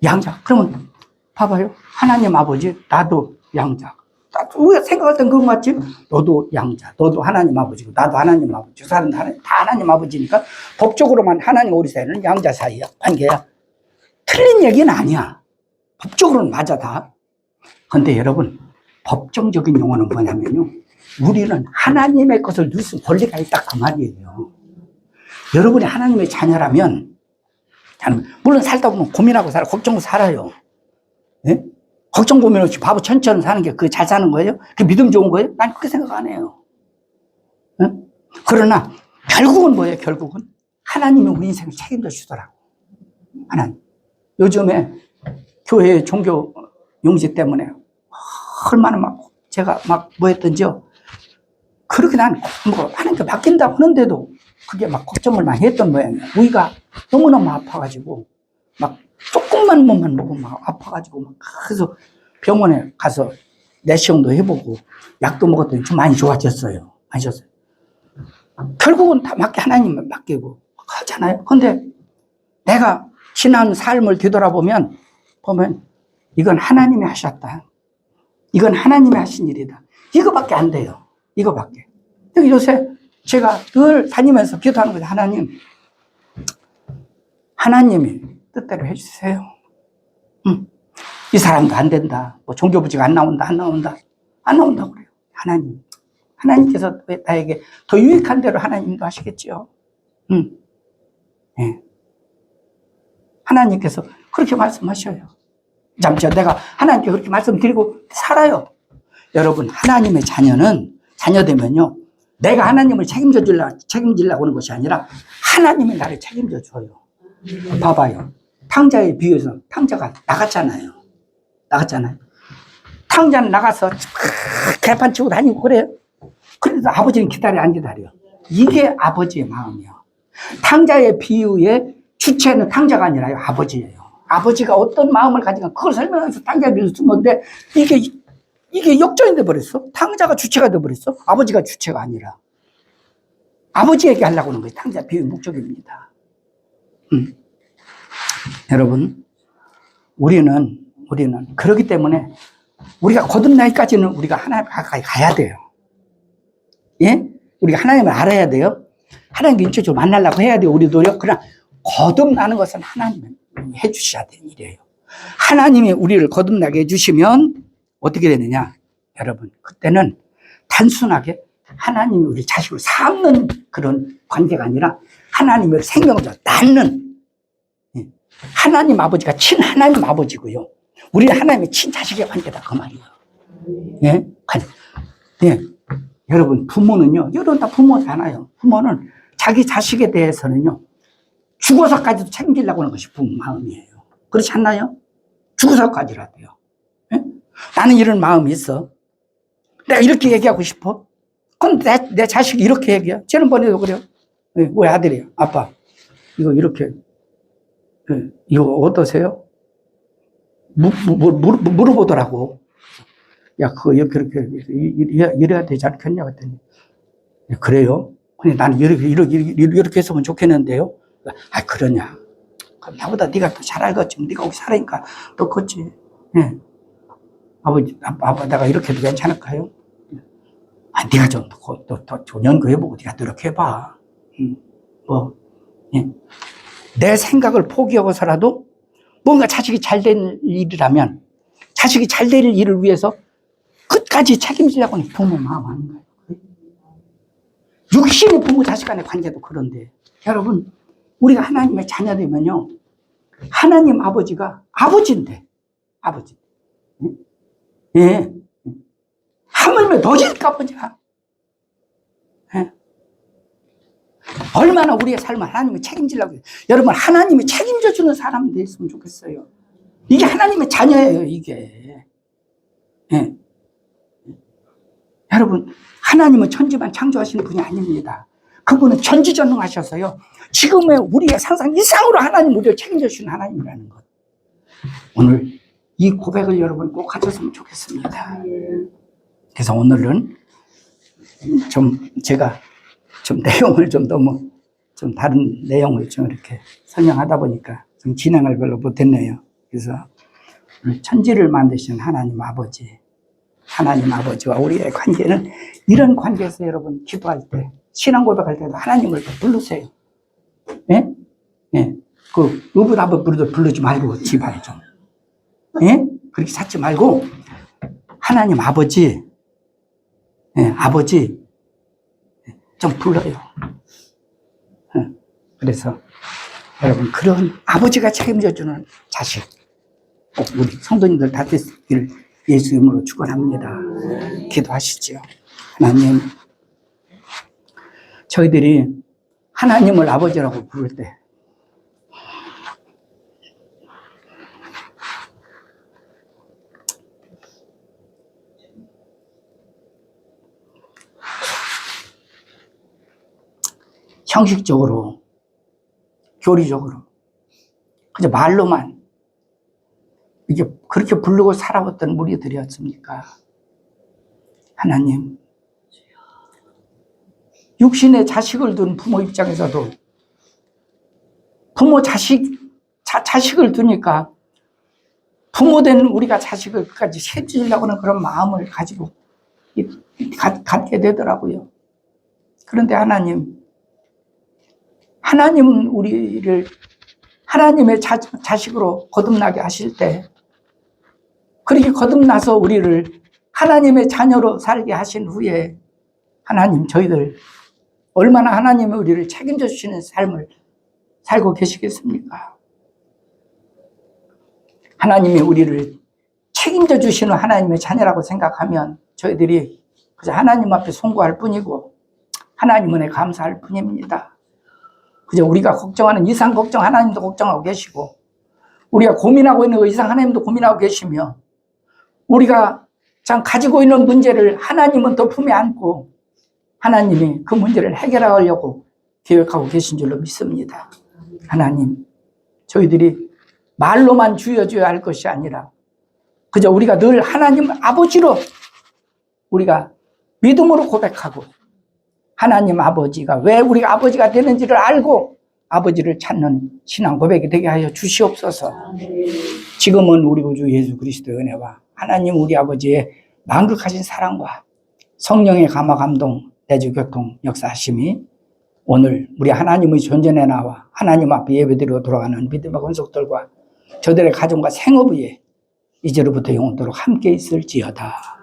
양자. 그러면 봐봐요. 하나님 아버지, 나도 양자. 우리가 생각할 땐 그건 맞지? 너도 양자, 너도 하나님 아버지고, 나도 하나님 아버지. 두 사람은 다 하나님 아버지니까 법적으로만 하나님 우리 사이는 양자 사이야, 관계야. 틀린 얘기는 아니야. 법적으로는 맞아, 다. 근데 여러분, 법정적인 용어는 뭐냐면요, 우리는 하나님의 것을 누릴 수 있는 권리가 있다 그 말이에요. 여러분이 하나님의 자녀라면, 물론 살다 보면 고민하고 걱정하고 살아요. 네? 걱정 고민 없이 바보 천처럼 사는 게 그게 잘 사는 거예요? 그게 믿음 좋은 거예요? 난 그렇게 생각 안 해요. 네? 그러나 결국은 뭐예요? 결국은 하나님이 우리 인생을 책임져 주더라고. 하나님. 요즘에 교회 종교 용지 때문에 얼마나 제가 뭐 했던지요. 그렇게 난 하나님께 맡긴다고 하는데도 그게 걱정을 많이 했던 모양이에요. 우리가 너무너무 아파가지고 조금만 몸만 먹으면 아파가지고 그래서 병원에 가서 내시경도 해보고 약도 먹었더니 좀 많이 좋아졌어요. 결국은 다 하나님을 맡기고 하잖아요. 근데 내가 지난 삶을 뒤돌아보면 이건 하나님이 하셨다. 이건 하나님이 하신 일이다. 이거밖에 안 돼요. 이거밖에. 요새 제가 늘 다니면서 기도하는 거죠. 하나님이 뜻대로 해주세요. 이 사람도 안 된다. 종교부지가 안 나온다 그래요. 하나님께서 나에게 더 유익한 대로 하나님도 하시겠죠. 네. 하나님께서 그렇게 말씀하셔요. 잠시 내가 하나님께 그렇게 말씀드리고 살아요. 여러분, 하나님의 자녀 되면요, 내가 하나님을 책임지려고 하는 것이 아니라 하나님이 나를 책임져 줘요. 봐봐요. 탕자에 비유해서 탕자가 나갔잖아요. 탕자는 나가서 개판 치고 다니고 그래요. 그래도 아버지는 기다려 안 기다려. 이게 아버지의 마음이에요. 탕자의 비유의 주체는 탕자가 아니라요, 아버지예요. 아버지가 어떤 마음을 가지고 그걸 설명해서 탕자에 비유해서 쓴 건데 이게 역전이 돼버렸어. 탕자가 주체가 돼버렸어. 아버지가 주체가 아니라. 아버지에게 하려고 하는 것이 탕자 비유의 목적입니다. 여러분, 우리는 그렇기 때문에 우리가 거듭나기까지는 우리가 하나님 가까이 가야 돼요. 예? 우리가 하나님을 알아야 돼요. 하나님께 인격적으로 만나려고 해야 돼요. 우리도요. 그러나 거듭나는 것은 하나님이 해주셔야 되는 일이에요. 하나님이 우리를 거듭나게 해주시면 어떻게 되느냐? 여러분, 그때는 단순하게 하나님이 우리 자식을 삼는 그런 관계가 아니라 하나님을 생명으로 낳는, 하나님 아버지가 친하나님 아버지고요. 우리는 하나님의 친자식의 관계다, 그 말이에요. 예? 예. 여러분, 부모는요, 여러분 다 부모잖아요. 부모는 자기 자식에 대해서는요, 죽어서까지도 책임지려고 하는 것이 부모 마음이에요. 그렇지 않나요? 죽어서까지라도요. 예? 나는 이런 마음이 있어. 내가 이렇게 얘기하고 싶어. 그럼 내 자식이 이렇게 얘기해. 지난번에도 그래요. 예, 우리 아들이요. 아빠, 이거 이렇게, 이거 어떠세요? 물어보더라고. 야, 그거 이렇게 이래야 되지 않겠냐? 그랬더니, 그래요? 근데 나는 이렇게 했으면 좋겠는데요? 아, 그러냐? 그럼 나보다 네가 더 잘 알겠지. 네가 거기 살아니까 더 컸지. 예. 아버지, 아빠, 내가 이렇게 해도 괜찮을까요? 아, 네가 좀 더 연구해보고 네가 노력해봐. 예. 내 생각을 포기하고서라도 뭔가 자식이 잘 될 일이라면 자식이 잘 될 일을 위해서 끝까지 책임지려고 하는 부모 마음 아닌가요? 육신의 부모 자식 간의 관계도 그런데 여러분, 우리가 하나님의 자녀되면요, 하나님 아버지가 아버지인데, 아버지. 예. 하물며 더 질까 아버지가. 예. 얼마나 우리의 삶을 하나님이 책임지려고 해요. 여러분, 하나님이 책임져 주는 사람이 됐으면 좋겠어요. 이게 하나님의 자녀예요, 이게. 예. 여러분, 하나님은 천지만 창조하시는 분이 아닙니다. 그분은 전지전능하셔서요, 지금의 우리의 상상 이상으로 하나님 우리를 책임져 주시는 하나님이라는 것. 오늘 이 고백을 여러분 꼭 하셨으면 좋겠습니다. 그래서 오늘은 제가 내용을 너무 다른 내용을 이렇게 설명하다 보니까 진행을 별로 못했네요. 그래서 천지를 만드신 하나님 아버지와 우리의 관계는 이런 관계에서 여러분 기도할 때, 신앙 고백할 때도 하나님을 부르세요. 예? 예. 의붓아버 부르지 말고 집안에 좀. 예? 그렇게 찾지 말고 하나님 아버지, 예, 아버지 좀 불러요. 예. 그래서 여러분, 그런 아버지가 책임져주는 자식 꼭 우리 성도님들 다 되시기를 예수 이름으로 축원합니다. 기도하시죠. 하나님, 저희들이 하나님을 아버지라고 부를 때 형식적으로, 교리적으로, 그저 말로만 이게 그렇게 부르고 살아왔던 우리들이었습니까? 하나님, 육신의 자식을 둔 부모 입장에서도 부모 자식을 두니까 부모된 우리가 자식을 끝까지 책임지려고 하는 그런 마음을 가지고 갖게 되더라고요. 그런데 하나님은 우리를 하나님의 자식으로 거듭나게 하실 때, 그렇게 거듭나서 우리를 하나님의 자녀로 살게 하신 후에 하나님, 저희들 얼마나 하나님이 우리를 책임져 주시는 삶을 살고 계시겠습니까? 하나님이 우리를 책임져 주시는 하나님의 자녀라고 생각하면 저희들이 그저 하나님 앞에 송구할 뿐이고 하나님 은혜 감사할 뿐입니다. 그저 우리가 걱정하는 이상 걱정 하나님도 걱정하고 계시고, 우리가 고민하고 있는 그 이상 하나님도 고민하고 계시며, 우리가 참 가지고 있는 문제를 하나님은 더 품에 안고 하나님이 그 문제를 해결하려고 계획하고 계신 줄로 믿습니다. 하나님, 저희들이 말로만 주여줘야 할 것이 아니라 그저 우리가 늘 하나님 아버지로 우리가 믿음으로 고백하고 하나님 아버지가 왜 우리가 아버지가 되는지를 알고 아버지를 찾는 신앙 고백이 되게 하여 주시옵소서. 지금은 우리 구주 예수 그리스도의 은혜와 하나님 우리 아버지의 만극하신 사랑과 성령의 감화 감동 내주 교통 역사하심이 오늘 우리 하나님의 존전에 나와 하나님 앞에 예배드리러 돌아가는 믿음의 권속들과 저들의 가정과 생업 위에 이제로부터 영원토록 함께 있을지어다.